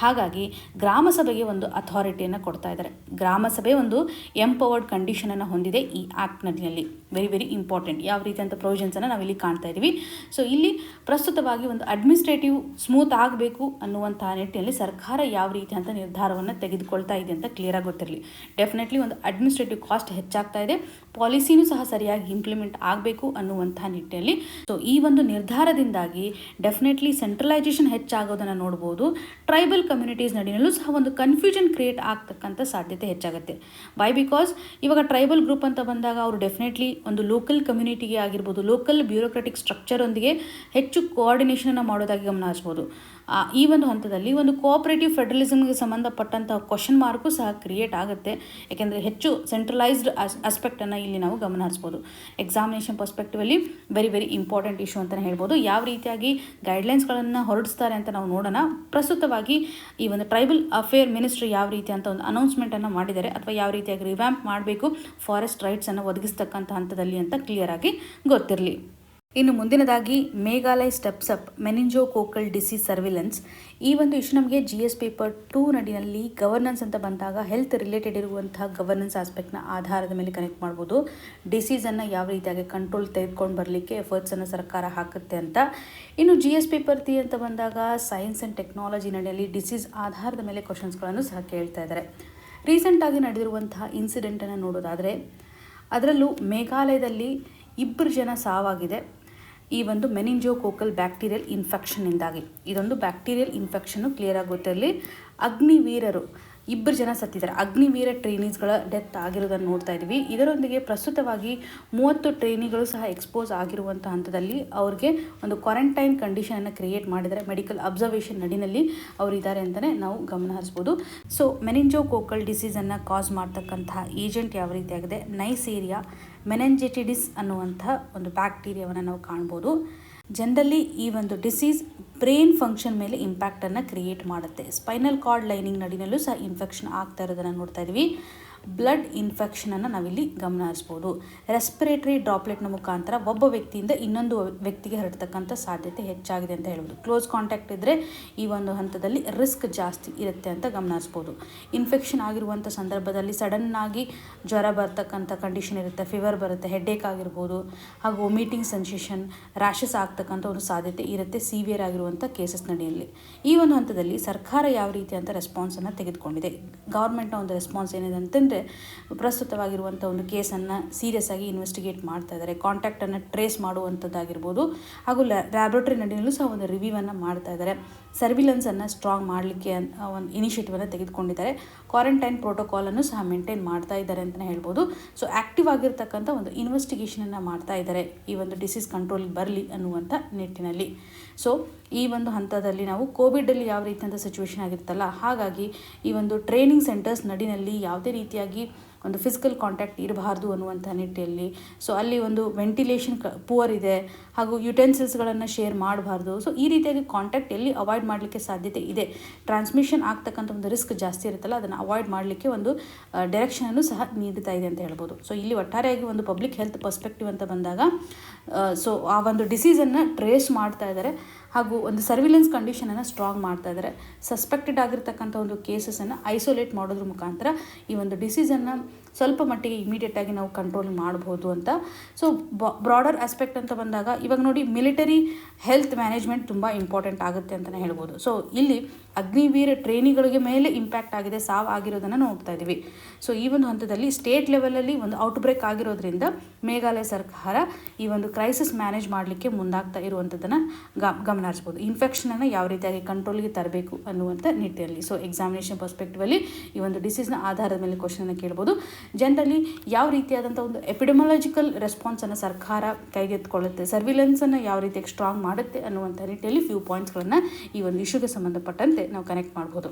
ಹಾಗಾಗಿ ಗ್ರಾಮ ಸಭೆಗೆ ಒಂದು ಅಥಾರಿಟಿಯನ್ನು ಕೊಡ್ತಾ ಇದ್ದಾರೆ. ಗ್ರಾಮ ಸಭೆ ಒಂದು ಎಂಪವರ್ಡ್ ಕಂಡೀಷನನ್ನು ಹೊಂದಿದೆ ಈ ಆ್ಯಕ್ಟ್ನಲ್ಲಿ. Very very important. ಯಾವ ರೀತಿಯಂಥ ಪ್ರೊವಿಷನ್ಸನ್ನು ನಾವಿಲ್ಲಿ ಕಾಣ್ತಾ ಇದ್ದೀವಿ. ಸೊ ಇಲ್ಲಿ ಪ್ರಸ್ತುತವಾಗಿ ಒಂದು ಅಡ್ಮಿನಿಸ್ಟ್ರೇಟಿವ್ ಸ್ಮೂತ್ ಆಗಬೇಕು ಅನ್ನುವಂಥ ನಿಟ್ಟಿನಲ್ಲಿ ಸರ್ಕಾರ ಯಾವ ರೀತಿ ಅಂತ ನಿರ್ಧಾರವನ್ನು ತೆಗೆದುಕೊಳ್ತಾ ಇದೆ ಅಂತ ಕ್ಲಿಯರಾಗಿ ಗೊತ್ತಿರಲಿ. ಡೆಫಿನೆಟ್ಲಿ ಒಂದು ಅಡ್ಮಿನಿಸ್ಟ್ರೇಟಿವ್ ಕಾಸ್ಟ್ ಹೆಚ್ಚಾಗ್ತಾ ಇದೆ, ಪಾಲಿಸಿನೂ ಸಹ ಸರಿಯಾಗಿ ಇಂಪ್ಲಿಮೆಂಟ್ ಆಗಬೇಕು ಅನ್ನುವಂಥ ನಿಟ್ಟಿನಲ್ಲಿ. ಸೊ ಈ ಒಂದು ನಿರ್ಧಾರದಿಂದಾಗಿ ಡೆಫಿನೆಟ್ಲಿ ಸೆಂಟ್ರಲೈಸೇಷನ್ ಹೆಚ್ಚಾಗೋದನ್ನು ನೋಡ್ಬೋದು. ಟ್ರೈಬಲ್ ಕಮ್ಯುನಿಟೀಸ್ ನಡಿನಲ್ಲೂ ಸಹ ಒಂದು ಕನ್ಫ್ಯೂಷನ್ ಕ್ರಿಯೇಟ್ ಆಗ್ತಕ್ಕಂಥ ಸಾಧ್ಯತೆ ಹೆಚ್ಚಾಗುತ್ತೆ. ವೈ? ಬಿಕಾಸ್ ಇವಾಗ ಟ್ರೈಬಲ್ ಗ್ರೂಪ್ ಅಂತ ಬಂದಾಗ ಅವರು ಡೆಫಿನೆಟ್ಲಿ ಒಂದು ಲೋಕಲ್ ಕಮ್ಯುನಿಟಿಗೆ ಆಗಿರ್ಬೋದು, ಲೋಕಲ್ ಬ್ಯೂರೋಕ್ರಾಟಿಕ್ ಸ್ಟ್ರಕ್ಚರೊಂದಿಗೆ ಹೆಚ್ಚು ಕೋಆರ್ಡಿನೇಷನನ್ನು ಮಾಡೋದಾಗಿ ಗಮನಿಸ್ಬೋದು. ಈ ಒಂದು ಹಂತದಲ್ಲಿ ಒಂದು ಕೋಆಪರೇಟಿವ್ ಫೆಡರಲಿಸಮ್ಗೆ ಸಂಬಂಧಪಟ್ಟಂಥ ಕ್ವಶನ್ ಮಾರ್ಕು ಸಹ ಕ್ರಿಯೇಟ್ ಆಗುತ್ತೆ. ಯಾಕೆಂದರೆ ಹೆಚ್ಚು ಸೆಂಟ್ರಲೈಸ್ಡ್ ಆಸ್ಪೆಕ್ಟನ್ನು ಇಲ್ಲಿ ನಾವು ಗಮನಿಸ್ಬೋದು. Examination perspectively very very important issue ಅಂತಲೇ ಹೇಳ್ಬೋದು. ಯಾವ ರೀತಿಯಾಗಿ ಗೈಡ್ಲೈನ್ಸ್ಗಳನ್ನು ಹೊರಡಿಸ್ತಾರೆ ಅಂತ ನಾವು ನೋಡೋಣ. ಪ್ರಸ್ತುತವಾಗಿ ಈ ಒಂದು ಟ್ರೈಬಲ್ ಅಫೇರ್ ಮಿನಿಸ್ಟ್ರಿ ಯಾವ ರೀತಿ ಅಂತ ಒಂದು ಅನೌನ್ಸ್ಮೆಂಟನ್ನು ಮಾಡಿದ್ದಾರೆ, ಅಥವಾ ಯಾವ ರೀತಿಯಾಗಿ ರಿವ್ಯಾಂಪ್ ಮಾಡಬೇಕು ಫಾರೆಸ್ಟ್ ರೈಟ್ಸನ್ನು ಒದಗಿಸ್ತಕ್ಕಂಥ ಹಂತದಲ್ಲಿ ಅಂತ ಕ್ಲಿಯರ್ ಆಗಿ ಗೊತ್ತಿರಲಿ. ಇನ್ನು ಮುಂದಿನದಾಗಿ Meghalaya steps up meningococcal disease surveillance. ಈ ಒಂದು ಇಶ್ಯೂ ನಮಗೆ GS ಪೇಪರ್ 2 ನಡಿನಲ್ಲಿ ಗವರ್ನೆನ್ಸ್ ಅಂತ ಬಂದಾಗ ಹೆಲ್ತ್ ರಿಲೇಟೆಡ್ ಇರುವಂಥ ಗವರ್ನೆನ್ಸ್ ಆಸ್ಪೆಕ್ಟ್ನ ಆಧಾರದ ಮೇಲೆ ಕನೆಕ್ಟ್ ಮಾಡ್ಬೋದು. ಡಿಸೀಸನ್ನು ಯಾವ ರೀತಿಯಾಗಿ ಕಂಟ್ರೋಲ್ ತೆಗೆದುಕೊಂಡು ಬರಲಿಕ್ಕೆ ಎಫರ್ಟ್ಸನ್ನು ಸರ್ಕಾರ ಹಾಕುತ್ತೆ ಅಂತ. ಇನ್ನು GS ಪೇಪರ್ 3 ಅಂತ ಬಂದಾಗ ಸೈನ್ಸ್ ಆ್ಯಂಡ್ ಟೆಕ್ನಾಲಜಿ ನಡಿಯಲ್ಲಿ ಡಿಸೀಸ್ ಆಧಾರದ ಮೇಲೆ ಕ್ವಶನ್ಸ್ಗಳನ್ನು ಸಹ ಕೇಳ್ತಾ ಇದ್ದಾರೆ. ರೀಸೆಂಟಾಗಿ ನಡೆದಿರುವಂತಹ ಇನ್ಸಿಡೆಂಟನ್ನು ನೋಡೋದಾದರೆ ಅದರಲ್ಲೂ ಮೇಘಾಲಯದಲ್ಲಿ 2 ಜನ ಸಾವಾಗಿದೆ ಈ ಒಂದು ಮೆನಿಂಜೋಕೋಕಲ್ ಬ್ಯಾಕ್ಟೀರಿಯಲ್ ಇನ್ಫೆಕ್ಷನ್ನಿಂದಾಗಿ. ಇದೊಂದು ಬ್ಯಾಕ್ಟೀರಿಯಲ್ ಇನ್ಫೆಕ್ಷನ್ನು ಕ್ಲಿಯರಾಗಿ ಗೊತ್ತಿರಲಿ. ಅಗ್ನಿವೀರರು 2 ಜನ ಸತ್ತಿದ್ದಾರೆ. ಅಗ್ನಿವೀರ ಟ್ರೈನೀಸ್ಗಳ ಡೆತ್ ಆಗಿರೋದನ್ನು ನೋಡ್ತಾ ಇದ್ದೀವಿ. ಇದರೊಂದಿಗೆ ಪ್ರಸ್ತುತವಾಗಿ 30 ಟ್ರೈನಿಗಳು ಸಹ ಎಕ್ಸ್ಪೋಸ್ ಆಗಿರುವಂಥ ಹಂತದಲ್ಲಿ ಅವ್ರಿಗೆ ಒಂದು ಕ್ವಾರಂಟೈನ್ ಕಂಡೀಷನನ್ನು ಕ್ರಿಯೇಟ್ ಮಾಡಿದರೆ ಮೆಡಿಕಲ್ ಅಬ್ಸರ್ವೇಷನ್ ನಡಿನಲ್ಲಿ ಅವರಿದ್ದಾರೆ ಅಂತಲೇ ನಾವು ಗಮನ ಹರಿಸ್ಬೋದು. ಸೊ ಮೆನಿಂಜೋಕೋಕಲ್ ಡಿಸೀಸನ್ನು ಕಾಸ್ ಮಾಡ್ತಕ್ಕಂತಹ ಏಜೆಂಟ್ ಯಾವ ರೀತಿಯಾಗಿದೆ, ನೈಸೇರಿಯಾ ಮೆನೆಂಜೆಟಿಡಿಸ್ ಅನ್ನುವಂಥ ಒಂದು ಬ್ಯಾಕ್ಟೀರಿಯಾವನ್ನು ನಾವು ಕಾಣ್ಬೋದು. ಜನರಲಿ ಈ ಒಂದು ಡಿಸೀಸ್ ಬ್ರೈನ್ ಫಂಕ್ಷನ್ ಮೇಲೆ ಇಂಪ್ಯಾಕ್ಟನ್ನು ಕ್ರಿಯೇಟ್ ಮಾಡುತ್ತೆ. ಸ್ಪೈನಲ್ ಕಾರ್ಡ್ ಲೈನಿಂಗ್ ನಡಿನಲ್ಲೂ ಸಹ ಇನ್ಫೆಕ್ಷನ್ ಆಗ್ತಾ ಇರೋದನ್ನು ನೋಡ್ತಾ ಇದ್ದೀವಿ. ಬ್ಲಡ್ ಇನ್ಫೆಕ್ಷನನ್ನು ನಾವಿಲ್ಲಿ ಗಮನಿಸ್ಬೋದು. ರೆಸ್ಪಿರೇಟರಿ ಡ್ರಾಪ್ಲೆಟ್ನ ಮುಖಾಂತರ ಒಬ್ಬ ವ್ಯಕ್ತಿಯಿಂದ ಇನ್ನೊಂದು ವ್ಯಕ್ತಿಗೆ ಹರಡ್ತಕ್ಕಂಥ ಸಾಧ್ಯತೆ ಹೆಚ್ಚಾಗಿದೆ ಅಂತ ಹೇಳ್ಬೋದು. ಕ್ಲೋಸ್ ಕಾಂಟ್ಯಾಕ್ಟ್ ಇದ್ದರೆ ಈ ಒಂದು ಹಂತದಲ್ಲಿ ರಿಸ್ಕ್ ಜಾಸ್ತಿ ಇರುತ್ತೆ ಅಂತ ಗಮನಿಸ್ಬೋದು. ಇನ್ಫೆಕ್ಷನ್ ಆಗಿರುವಂಥ ಸಂದರ್ಭದಲ್ಲಿ ಸಡನ್ನಾಗಿ ಜ್ವರ ಬರ್ತಕ್ಕಂಥ ಕಂಡೀಷನ್ ಇರುತ್ತೆ, ಫೀವರ್ ಬರುತ್ತೆ, ಹೆಡ್ಏಕ್ ಆಗಿರ್ಬೋದು, ಹಾಗೂ ವೊಮಿಟಿಂಗ್ ಸೆನ್ಸೇಷನ್, ರ್ಯಾಷಸ್ ಆಗ್ತಕ್ಕಂಥ ಒಂದು ಸಾಧ್ಯತೆ ಇರುತ್ತೆ ಸಿವಿಯರ್ ಆಗಿರುವಂಥ ಕೇಸಸ್ ನಡೆಯಲ್ಲಿ. ಈ ಒಂದು ಹಂತದಲ್ಲಿ ಸರ್ಕಾರ ಯಾವ ರೀತಿ ಅಂತ ರೆಸ್ಪಾನ್ಸನ್ನು ತೆಗೆದುಕೊಂಡಿದೆ, ಗೌರ್ಮೆಂಟ್ನ ಒಂದು ರೆಸ್ಪಾನ್ಸ್ ಏನಿದೆ ಅಂತಂದರೆ ಪ್ರಸ್ತುತವಾಗಿರುವಂಥ ಒಂದು ಕೇಸನ್ನು ಸೀರಿಯಸ್ ಆಗಿ ಇನ್ವೆಸ್ಟಿಗೇಟ್ ಮಾಡ್ತಾ ಇದ್ದಾರೆ. ಕಾಂಟ್ಯಾಕ್ಟನ್ನು ಟ್ರೇಸ್ ಮಾಡುವಂಥದ್ದಾಗಿರ್ಬೋದು, ಹಾಗೂ ಲ್ಯಾಬ್ರೇಟರಿ ನಡಿನಲ್ಲೂ ಸಹ ಒಂದು ರಿವ್ಯೂವನ್ನು ಮಾಡ್ತಾ ಇದ್ದಾರೆ. ಸರ್ವಿಲೆನ್ಸನ್ನು ಸ್ಟ್ರಾಂಗ್ ಮಾಡಲಿಕ್ಕೆ ಒಂದು ಇನಿಷಿಯೇಟಿವನ್ನು ತೆಗೆದುಕೊಂಡಿದ್ದಾರೆ. ಕ್ವಾರಂಟೈನ್ ಪ್ರೋಟೋಕಾಲನ್ನು ಸಹ ಮೇಂಟೈನ್ ಮಾಡ್ತಾ ಇದ್ದಾರೆ ಅಂತಲೇ ಹೇಳ್ಬೋದು. ಸೊ ಆ್ಯಕ್ಟಿವ್ ಆಗಿರ್ತಕ್ಕಂಥ ಒಂದು ಇನ್ವೆಸ್ಟಿಗೇಷನನ್ನು ಮಾಡ್ತಾ ಇದ್ದಾರೆ ಈ ಒಂದು ಡಿಸೀಸ್ ಕಂಟ್ರೋಲಿಗೆ ಬರಲಿ ಅನ್ನುವಂಥ ನಿಟ್ಟಿನಲ್ಲಿ. ಸೊ ಈ ಒಂದು ಹಂತದಲ್ಲಿ ನಾವು ಕೋವಿಡಲ್ಲಿ ಯಾವ ರೀತಿಯಂಥ ಸಿಚುವೇಶನ್ ಆಗಿರುತ್ತಲ್ಲ, ಹಾಗಾಗಿ ಈ ಒಂದು ಟ್ರೈನಿಂಗ್ ಸೆಂಟರ್ಸ್ ನಡಿನಲ್ಲಿ ಯಾವುದೇ ರೀತಿಯಾಗಿ ಒಂದು ಫಿಸಿಕಲ್ ಕಾಂಟ್ಯಾಕ್ಟ್ ಇರಬಾರ್ದು ಅನ್ನುವಂಥ ನಿಟ್ಟಿನಲ್ಲಿ. ಸೊ ಅಲ್ಲಿ ಒಂದು ವೆಂಟಿಲೇಷನ್ ಪುವರ್ ಇದೆ, ಹಾಗೂ ಯುಟೆನ್ಸಿಲ್ಸ್ಗಳನ್ನು ಶೇರ್ ಮಾಡಬಾರ್ದು. ಸೊ ಈ ರೀತಿಯಾಗಿ ಕಾಂಟ್ಯಾಕ್ಟ್ ಎಲ್ಲಿ ಅವಾಯ್ಡ್ ಮಾಡಲಿಕ್ಕೆ ಸಾಧ್ಯತೆ ಇದೆ, ಟ್ರಾನ್ಸ್ಮಿಷನ್ ಆಗ್ತಕ್ಕಂಥ ಒಂದು ರಿಸ್ಕ್ ಜಾಸ್ತಿ ಇರುತ್ತಲ್ಲ, ಅದನ್ನು ಅವಾಯ್ಡ್ ಮಾಡಲಿಕ್ಕೆ ಒಂದು ಡೈರೆಕ್ಷನನ್ನು ಸಹ ನೀಡ್ತಾ ಇದೆ ಅಂತ ಹೇಳ್ಬೋದು. ಸೊ ಇಲ್ಲಿ ಒಟ್ಟಾರೆಯಾಗಿ ಒಂದು ಪಬ್ಲಿಕ್ ಹೆಲ್ತ್ ಪರ್ಸ್ಪೆಕ್ಟಿವ್ ಅಂತ ಬಂದಾಗ ಸೊ ಆ ಒಂದು ಡಿಸೀಸನ್ನು ಟ್ರೇಸ್ ಮಾಡ್ತಾ ಇದ್ದಾರೆ, ಹಾಗೂ ಒಂದು ಸರ್ವಿಲೆನ್ಸ್ ಕಂಡೀಷನನ್ನು ಸ್ಟ್ರಾಂಗ್ ಮಾಡ್ತಾ ಇದ್ದಾರೆ. ಸಸ್ಪೆಕ್ಟೆಡ್ ಆಗಿರ್ತಕ್ಕಂಥ ಒಂದು ಕೇಸಸನ್ನು ಐಸೋಲೇಟ್ ಮಾಡೋದ್ರ ಮುಖಾಂತರ ಈ ಒಂದು ಡಿಸೀಸನ್ನು ಸ್ವಲ್ಪ ಮಟ್ಟಿಗೆ ಇಮಿಡಿಯೇಟಾಗಿ ನಾವು ಕಂಟ್ರೋಲ್ ಮಾಡ್ಬೋದು ಅಂತ. ಸೊ ಬ್ರಾಡರ್ ಆಸ್ಪೆಕ್ಟ್ ಅಂತ ಬಂದಾಗ ಇವಾಗ ನೋಡಿ, ಮಿಲಿಟರಿ ಹೆಲ್ತ್ ಮ್ಯಾನೇಜ್ಮೆಂಟ್ ತುಂಬ ಇಂಪಾರ್ಟೆಂಟ್ ಆಗುತ್ತೆ ಅಂತಲೇ ಹೇಳ್ಬೋದು. ಸೊ ಇಲ್ಲಿ ಅಗ್ನಿವೀರ ಟ್ರೈನಿಗಳಿಗೆ ಮೇಲೆ ಇಂಪ್ಯಾಕ್ಟ್ ಆಗಿದೆ, ಸಾವು ಆಗಿರೋದನ್ನು ನೋಡ್ತಾ ಇದ್ದೀವಿ. ಸೊ ಈ ಒಂದು ಹಂತದಲ್ಲಿ ಸ್ಟೇಟ್ ಲೆವೆಲಲ್ಲಿ ಒಂದು ಔಟ್ಬ್ರೇಕ್ ಆಗಿರೋದ್ರಿಂದ ಮೇಘಾಲಯ ಸರ್ಕಾರ ಈ ಒಂದು ಕ್ರೈಸಿಸ್ ಮ್ಯಾನೇಜ್ ಮಾಡಲಿಕ್ಕೆ ಮುಂದಾಗ್ತಾ ಇರುವಂಥದ್ದನ್ನು ಗಮನಿಸ್ಬೋದು. ಇನ್ಫೆಕ್ಷನನ್ನು ಯಾವ ರೀತಿಯಾಗಿ ಕಂಟ್ರೋಲ್ಗೆ ತರಬೇಕು ಅನ್ನುವಂಥ ನಿಟ್ಟಿನಲ್ಲಿ. ಸೊ ಎಕ್ಸಾಮಿನೇಷನ್ ಪರ್ಸ್ಪೆಕ್ಟಿವಲ್ಲಿ ಈ ಒಂದು ಡಿಸೀಸ್ನ ಆಧಾರದ ಮೇಲೆ ಕ್ವಶನನ್ನು ಕೇಳ್ಬೋದು. ಜನರಲಿ ಯಾವ ರೀತಿಯಾದಂಥ ಒಂದು ಎಪಿಡೆಮಾಲಜಿಕಲ್ ರೆಸ್ಪಾನ್ಸನ್ನು ಸರ್ಕಾರ ಕೈಗೆತ್ತಿಕೊಳ್ಳುತ್ತೆ, ಸರ್ವಿಲೆನ್ಸನ್ನು ಯಾವ ರೀತಿಯಾಗಿ ಸ್ಟ್ರಾಂಗ್ ಮಾಡುತ್ತೆ ಅನ್ನುವಂಥ ನಿಟ್ಟಿನಲ್ಲಿ ಫ್ಯೂ ಪಾಯಿಂಟ್ಸ್ಗಳನ್ನು ಈ ಒಂದು ಇಶ್ಯೂಗೆ ಸಂಬಂಧಪಟ್ಟಂತೆ ನಾವು ಕನೆಕ್ಟ್ ಮಾಡ್ಬೋದು.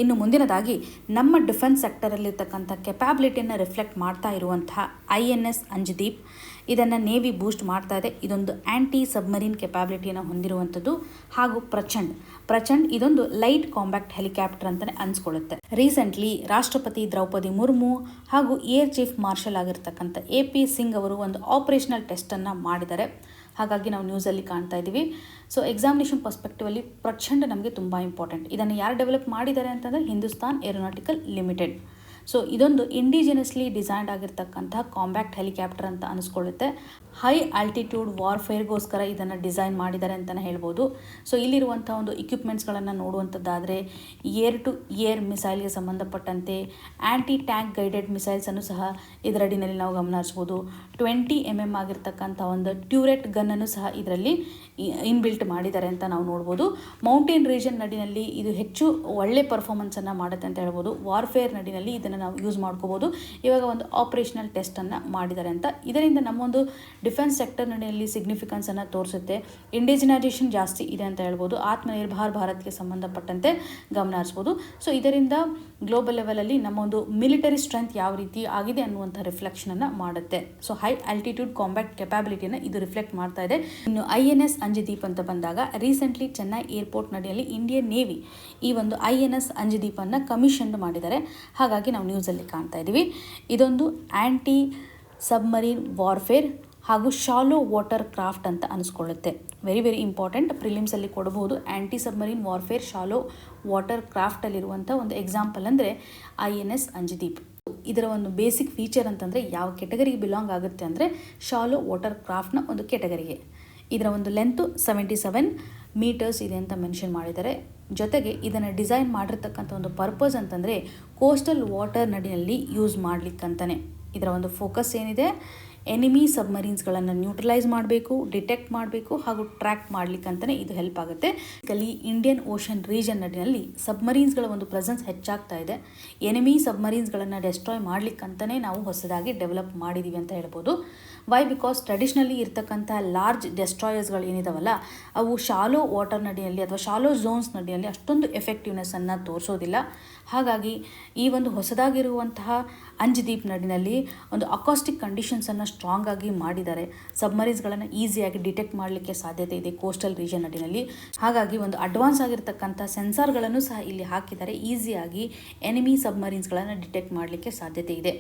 ಇನ್ನು ಮುಂದಿನದಾಗಿ ನಮ್ಮ ಡಿಫೆನ್ಸ್ ಸೆಕ್ಟರಲ್ಲಿರ್ತಕ್ಕಂಥ ಕೆಪಾಬಿಲಿಟಿಯನ್ನು ರಿಫ್ಲೆಕ್ಟ್ ಮಾಡ್ತಾ ಇರುವಂತಹ INS ಅಂಜದೀಪ್, ಇದನ್ನು ನೇವಿ ಬೂಸ್ಟ್ ಮಾಡ್ತಾ ಇದೆ. ಇದೊಂದು ಆ್ಯಂಟಿ ಸಬ್ಮರೀನ್ ಕೆಪಾಬಿಲಿಟಿಯನ್ನು ಹೊಂದಿರುವಂಥದ್ದು. ಹಾಗೂ ಪ್ರಚಂಡ್ ಇದೊಂದು ಲೈಟ್ ಕಾಂಬ್ಯಾಕ್ಟ್ ಹೆಲಿಕಾಪ್ಟರ್ ಅಂತಲೇ ಅನ್ಸ್ಕೊಳ್ಳುತ್ತೆ. ರೀಸೆಂಟ್ಲಿ ರಾಷ್ಟ್ರಪತಿ ದ್ರೌಪದಿ ಮುರ್ಮು ಹಾಗೂ ಏರ್ ಚೀಫ್ ಮಾರ್ಷಲ್ ಆಗಿರ್ತಕ್ಕಂಥ AP ಸಿಂಗ್ ಅವರು ಒಂದು ಆಪರೇಷನಲ್ ಟೆಸ್ಟನ್ನು ಮಾಡಿದ್ದಾರೆ. ಹಾಗಾಗಿ ನಾವು ನ್ಯೂಸಲ್ಲಿ ಕಾಣ್ತಾ ಇದ್ದೀವಿ. ಸೊ ಎಕ್ಸಾಮಿನೇಷನ್ ಪರ್ಸ್ಪೆಕ್ಟಿವಲ್ಲಿ ಪ್ರಚಂಡ್ ನಮಗೆ ತುಂಬ ಇಂಪಾರ್ಟೆಂಟ್. ಇದನ್ನು ಯಾರು ಡೆವಲಪ್ ಮಾಡಿದ್ದಾರೆ ಅಂತಂದರೆ ಹಿಂದೂಸ್ತಾನ್ ಏರೋನಾಟಿಕಲ್ ಲಿಮಿಟೆಡ್. ಸೊ ಇದೊಂದು ಇಂಡಿಜಿನಸ್ಲಿ ಡಿಸೈನ್ಡ್ ಆಗಿರ್ತಕ್ಕಂಥ ಕಾಂಬ್ಯಾಕ್ಟ್ ಹೆಲಿಕಾಪ್ಟರ್ ಅಂತ ಅನಿಸ್ಕೊಳ್ಳುತ್ತೆ. ಹೈ ಆಲ್ಟಿಟ್ಯೂಡ್ ವಾರ್ಫೇರ್ಗೋಸ್ಕರ ಇದನ್ನು ಡಿಸೈನ್ ಮಾಡಿದ್ದಾರೆ ಅಂತಲೇ ಹೇಳ್ಬೋದು. ಸೊ ಇಲ್ಲಿರುವಂಥ ಒಂದು ಇಕ್ವಿಪ್ಮೆಂಟ್ಸ್ಗಳನ್ನು ನೋಡುವಂಥದ್ದಾದರೆ ಏರ್ ಟು ಏರ್ ಮಿಸೈಲ್ಗೆ ಸಂಬಂಧಪಟ್ಟಂತೆ ಆ್ಯಂಟಿ ಟ್ಯಾಂಕ್ ಗೈಡೆಡ್ ಮಿಸೈಲ್ಸನ್ನು ಸಹ ಇದರಡಿನಲ್ಲಿ ನಾವು ಗಮನಿಸ್ಬೋದು. 20 mm ಆಗಿರ್ತಕ್ಕಂಥ ಒಂದು ಟ್ಯೂರೆಟ್ ಗನ್ನನ್ನು ಸಹ ಇದರಲ್ಲಿ ಇನ್ಬಿಲ್ಟ್ ಮಾಡಿದ್ದಾರೆ ಅಂತ ನಾವು ನೋಡ್ಬೋದು. ಮೌಂಟೇನ್ ರೀಜನ್ ನಡಿನಲ್ಲಿ ಇದು ಹೆಚ್ಚು ಒಳ್ಳೆ ಪರ್ಫಾರ್ಮೆನ್ಸನ್ನು ಮಾಡುತ್ತೆ ಅಂತ ಹೇಳ್ಬೋದು. ವಾರ್ಫೇರ್ ನಡಿನಲ್ಲಿ ಇದನ್ನು ನಾವು ಯೂಸ್ ಮಾಡ್ಕೋಬೋದು. ಇವಾಗ ಒಂದು ಆಪರೇಷನಲ್ ಟೆಸ್ಟನ್ನು ಮಾಡಿದ್ದಾರೆ ಅಂತ. ಇದರಿಂದ ನಮ್ಮೊಂದು ಡಿಫೆನ್ಸ್ ಸೆಕ್ಟರ್ ನಡಿನಲ್ಲಿ ಸಿಗ್ನಿಫಿಕೆನ್ಸನ್ನು ತೋರಿಸುತ್ತೆ. ಇಂಡಿಜಿನೈಸೇಷನ್ ಜಾಸ್ತಿ ಇದೆ ಅಂತ ಹೇಳ್ಬೋದು. ಆತ್ಮನಿರ್ಭರ್ ಭಾರತ್ಗೆ ಸಂಬಂಧಪಟ್ಟಂತೆ ಗಮನ ಹರಿಸ್ಬೋದು. ಸೊ ಇದರಿಂದ ಗ್ಲೋಬಲ್ ಲೆವೆಲಲ್ಲಿ ನಮ್ಮ ಒಂದು ಮಿಲಿಟರಿ ಸ್ಟ್ರೆಂತ್ ಯಾವ ರೀತಿ ಆಗಿದೆ ಅನ್ನುವಂಥ ರಿಫ್ಲೆಕ್ಷನನ್ನು ಮಾಡುತ್ತೆ. ಸೊ ಹೈ ಆಲ್ಟಿಟ್ಯೂಡ್ ಕಾಂಬ್ಯಾಕ್ಟ್ ಕೆಪಾಬಿಲಿಟಿಯನ್ನು ಇದು ರಿಫ್ಲೆಕ್ಟ್ ಮಾಡ್ತಾ ಇದೆ. ಇನ್ನು INS ಅಂಜದೀಪ್ ಅಂತ ಬಂದಾಗ ರೀಸೆಂಟ್ಲಿ ಚೆನ್ನೈ ಏರ್ಪೋರ್ಟ್ ನಡಿಯಲ್ಲಿ ಇಂಡಿಯನ್ ನೇವಿ ಈ ಒಂದು INS ಅಂಜದೀಪನ್ನು ಕಮಿಷನ್ ಮಾಡಿದ್ದಾರೆ. ಹಾಗಾಗಿ ನಾವು ನ್ಯೂಸಲ್ಲಿ ಕಾಣ್ತಾ ಇದ್ದೀವಿ. ಇದೊಂದು ಆ್ಯಂಟಿ ಸಬ್ಮರೀನ್ ವಾರ್ಫೇರ್ ಹಾಗೂ ಶಾಲೋ ವಾಟರ್ ಕ್ರಾಫ್ಟ್ ಅಂತ ಅನಿಸ್ಕೊಳ್ಳುತ್ತೆ. ವೆರಿ ಇಂಪಾರ್ಟೆಂಟ್, ಪ್ರಿಲಿಮ್ಸಲ್ಲಿ ಕೊಡಬಹುದು. ಆ್ಯಂಟಿ ಸಬ್ಮರೀನ್ ವಾರ್ಫೇರ್ ಶಾಲೋ ವಾಟರ್ ಕ್ರಾಫ್ಟಲ್ಲಿರುವಂಥ ಒಂದು ಎಕ್ಸಾಂಪಲ್ ಅಂದರೆ INS ಅಂಜದೀಪ್. ಇದರ ಒಂದು ಬೇಸಿಕ್ ಫೀಚರ್ ಅಂತಂದರೆ ಯಾವ ಕೆಟಗರಿಗೆ ಬಿಲಾಂಗ್ ಆಗುತ್ತೆ ಅಂದರೆ ಶಾಲೋ ವಾಟರ್ ಕ್ರಾಫ್ಟ್ನ ಒಂದು ಕೆಟಗರಿಗೆ. ಇದರ ಒಂದು ಲೆಂತು 77 ಮೀಟರ್ಸ್ ಇದೆ ಅಂತ ಮೆನ್ಷನ್ ಮಾಡಿದ್ದಾರೆ. ಜೊತೆಗೆ ಇದನ್ನು ಡಿಸೈನ್ ಮಾಡಿರ್ತಕ್ಕಂಥ ಒಂದು ಪರ್ಪಸ್ ಅಂತಂದರೆ ಕೋಸ್ಟಲ್ ವಾಟರ್ ನಡಿನಲ್ಲಿ ಯೂಸ್ ಮಾಡಲಿಕ್ಕಂತಾನೆ. ಇದರ ಒಂದು ಫೋಕಸ್ ಏನಿದೆ, ಎನಿಮಿ ಸಬ್ಮರೀನ್ಸ್ಗಳನ್ನು ನ್ಯೂಟ್ರಲೈಸ್ ಮಾಡಬೇಕು, ಡಿಟೆಕ್ಟ್ ಮಾಡಬೇಕು ಹಾಗೂ ಟ್ರ್ಯಾಕ್ ಮಾಡಲಿಕ್ಕಂತಲೇ ಇದು ಹೆಲ್ಪ್ ಆಗುತ್ತೆ. ಇಂಡಿಯನ್ ಓಷನ್ ರೀಜನ್ ನಡಿನಲ್ಲಿ ಸಬ್ಮರೀನ್ಸ್ಗಳ ಒಂದು ಪ್ರೆಸೆನ್ಸ್ ಹೆಚ್ಚಾಗ್ತಾ ಇದೆ. ಎನಿಮಿ ಸಬ್ಮರೀನ್ಸ್ಗಳನ್ನು ಡೆಸ್ಟ್ರಾಯ್ ಮಾಡಲಿಕ್ಕಂತಲೇ ನಾವು ಹೊಸದಾಗಿ ಡೆವಲಪ್ ಮಾಡಿದ್ದೀವಿ ಅಂತ ಹೇಳ್ಬೋದು. ವೈ ಬಿಕಾಸ್ ಟ್ರೆಡಿಷ್ನಲಿ ಇರ್ತಕ್ಕಂಥ ಲಾರ್ಜ್ ಡೆಸ್ಟ್ರಾಯರ್ಸ್ಗಳು ಏನಿದಾವಲ್ಲ, ಅವು ಶಾಲೋ ವಾಟರ್ ನಡಿಯಲ್ಲಿ ಅಥವಾ ಶಾಲೋ ಝೋನ್ಸ್ ನಡಿಯಲ್ಲಿ ಅಷ್ಟೊಂದು ಎಫೆಕ್ಟಿವ್ನೆಸ್ಸನ್ನು ತೋರಿಸೋದಿಲ್ಲ. ಹಾಗಾಗಿ ಈ ಒಂದು ಹೊಸದಾಗಿರುವಂತಹ ಅಂಜದೀಪ್ ನಡಿನಲ್ಲಿ ಒಂದು ಅಕಾಸ್ಟಿಕ್ ಕಂಡೀಷನ್ಸನ್ನು ಸ್ಟ್ರಾಂಗ್ ಆಗಿ ಮಾಡಿದ್ದಾರೆ. ಸಬ್ಮರೀನ್ಸ್ಗಳನ್ನು ಈಸಿಯಾಗಿ ಡಿಟೆಕ್ಟ್ ಮಾಡಲಿಕ್ಕೆ ಸಾಧ್ಯತೆ ಇದೆ ಕೋಸ್ಟಲ್ ರೀಜನ್ ನಡಿನಲ್ಲಿ. ಹಾಗಾಗಿ ಒಂದು ಅಡ್ವಾನ್ಸ್ ಆಗಿರ್ತಕ್ಕಂಥ ಸೆನ್ಸಾರ್ಗಳನ್ನು ಸಹ ಇಲ್ಲಿ ಹಾಕಿದ್ದಾರೆ. ಈಸಿಯಾಗಿ ಎನಿಮಿ ಸಬ್ಮರೀನ್ಸ್ಗಳನ್ನು ಡಿಟೆಕ್ಟ್ ಮಾಡಲಿಕ್ಕೆ ಸಾಧ್ಯತೆ ಇದೆ.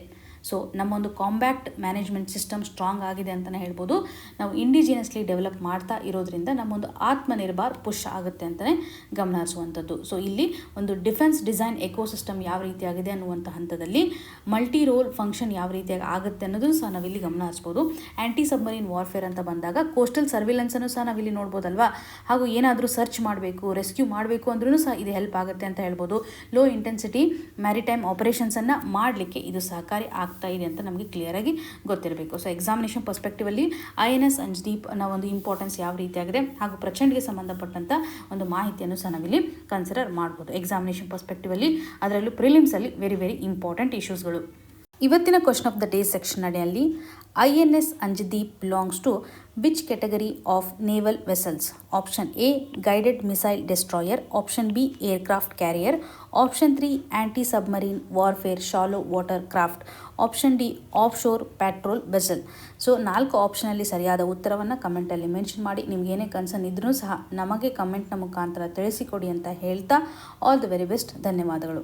ಸೊ ನಮ್ಮೊಂದು ಕಾಂಬ್ಯಾಕ್ಟ್ ಮ್ಯಾನೇಜ್ಮೆಂಟ್ ಸಿಸ್ಟಮ್ ಸ್ಟ್ರಾಂಗ್ ಆಗಿದೆ ಅಂತಲೇ ಹೇಳ್ಬೋದು. ನಾವು ಇಂಡಿಜಿನಿಯಸ್ಲಿ ಡೆವಲಪ್ ಮಾಡ್ತಾ ಇರೋದ್ರಿಂದ ನಮ್ಮೊಂದು ಆತ್ಮನಿರ್ಭರ್ ಪುಷ್ ಆಗುತ್ತೆ ಅಂತಲೇ ಗಮನ ಹರಿಸುವಂಥದ್ದು. ಸೊ ಇಲ್ಲಿ ಒಂದು ಡಿಫೆನ್ಸ್ ಡಿಸೈನ್ ಎಕೋಸಿಸ್ಟಮ್ ಯಾವ ರೀತಿಯಾಗಿದೆ ಅನ್ನುವಂಥ ಹಂತದಲ್ಲಿ ಮಲ್ಟಿ ರೋಲ್ ಫಂಕ್ಷನ್ ಯಾವ ರೀತಿಯಾಗಿ ಆಗುತ್ತೆ ಅನ್ನೋದು ಸಹ ನಾವಿಲ್ಲಿ ಗಮನ ಹರಿಸ್ಬೋದು. ಆ್ಯಂಟಿ ಸಬ್ಮರೀನ್ ವಾರ್ಫೇರ್ ಅಂತ ಬಂದಾಗ ಕೋಸ್ಟಲ್ ಸರ್ವಿಲೆನ್ಸನ್ನು ಸಹ ನಾವಿಲ್ಲಿ ನೋಡ್ಬೋದಲ್ವಾ. ಹಾಗೂ ಏನಾದರೂ ಸರ್ಚ್ ಮಾಡಬೇಕು, ರೆಸ್ಕ್ಯೂ ಮಾಡಬೇಕು ಅಂದ್ರೂ ಸಹ ಇದು ಹೆಲ್ಪ್ ಆಗುತ್ತೆ ಅಂತ ಹೇಳ್ಬೋದು. ಲೋ ಇಂಟೆನ್ಸಿಟಿ ಮ್ಯಾರಿಟೈಮ್ ಆಪರೇಷನ್ಸನ್ನು ಮಾಡಲಿಕ್ಕೆ ಇದು ಸಹಕಾರಿ ಆಗ್ತಾ ಆಗ್ತಾ ಇದೆ ಅಂತ ನಮಗೆ ಕ್ಲಿಯರಾಗಿ ಗೊತ್ತಿರಬೇಕು. ಸೊ ಎಕ್ಸಾಮಿನೇಷನ್ ಪರ್ಸ್ಪೆಕ್ಟಿವಲ್ಲಿ INS ಅಂಜದೀಪ್ನ ಒಂದು ಇಂಪಾರ್ಟೆನ್ಸ್ ಯಾವ ರೀತಿಯಾಗಿದೆ ಹಾಗೂ ಪ್ರಚಂಡ್ಗೆ ಸಂಬಂಧಪಟ್ಟಂಥ ಒಂದು ಮಾಹಿತಿಯನ್ನು ಸಹ ನಾವಿಲ್ಲಿ ಕನ್ಸಿಡರ್ ಮಾಡ್ಬೋದು ಎಕ್ಸಾಮಿನೇಷನ್ ಪರ್ಸ್ಪೆಕ್ಟಿವಲ್ಲಿ, ಅದರಲ್ಲೂ ಪ್ರಿಲಿಮ್ಸಲ್ಲಿ ವೆರಿ ವೆರಿ ಇಂಪಾರ್ಟೆಂಟ್ ಇಶ್ಯೂಸ್ಗಳು. ಇವತ್ತಿನ question of the day section ಅಡಿಯಲ್ಲಿ INS Anjadip belongs to which category of naval vessels? Option A guided missile destroyer, option B aircraft carrier, option 3 anti submarine warfare shallow water craft, option D off shore patrol vessel. So 4 ಆಪ್ಷನಲ್ಲಿ ಸರಿಯಾದ ಉತ್ತರವನ್ನು ಕಮೆಂಟಲ್ಲಿ mention ಮಾಡಿ. ನಿಮ್ಗೆ ಏನೇ concern ಇದ್ರೂ ಸಹ ನಮಗೆ ಕಮೆಂಟ್ನ ಮುಖಾಂತರ ತಿಳಿಸಿಕೊಡಿ ಅಂತ ಹೇಳ್ತಾ ಆಲ್ ದ ವೆರಿ ಬೆಸ್ಟ್. ಧನ್ಯವಾದಗಳು.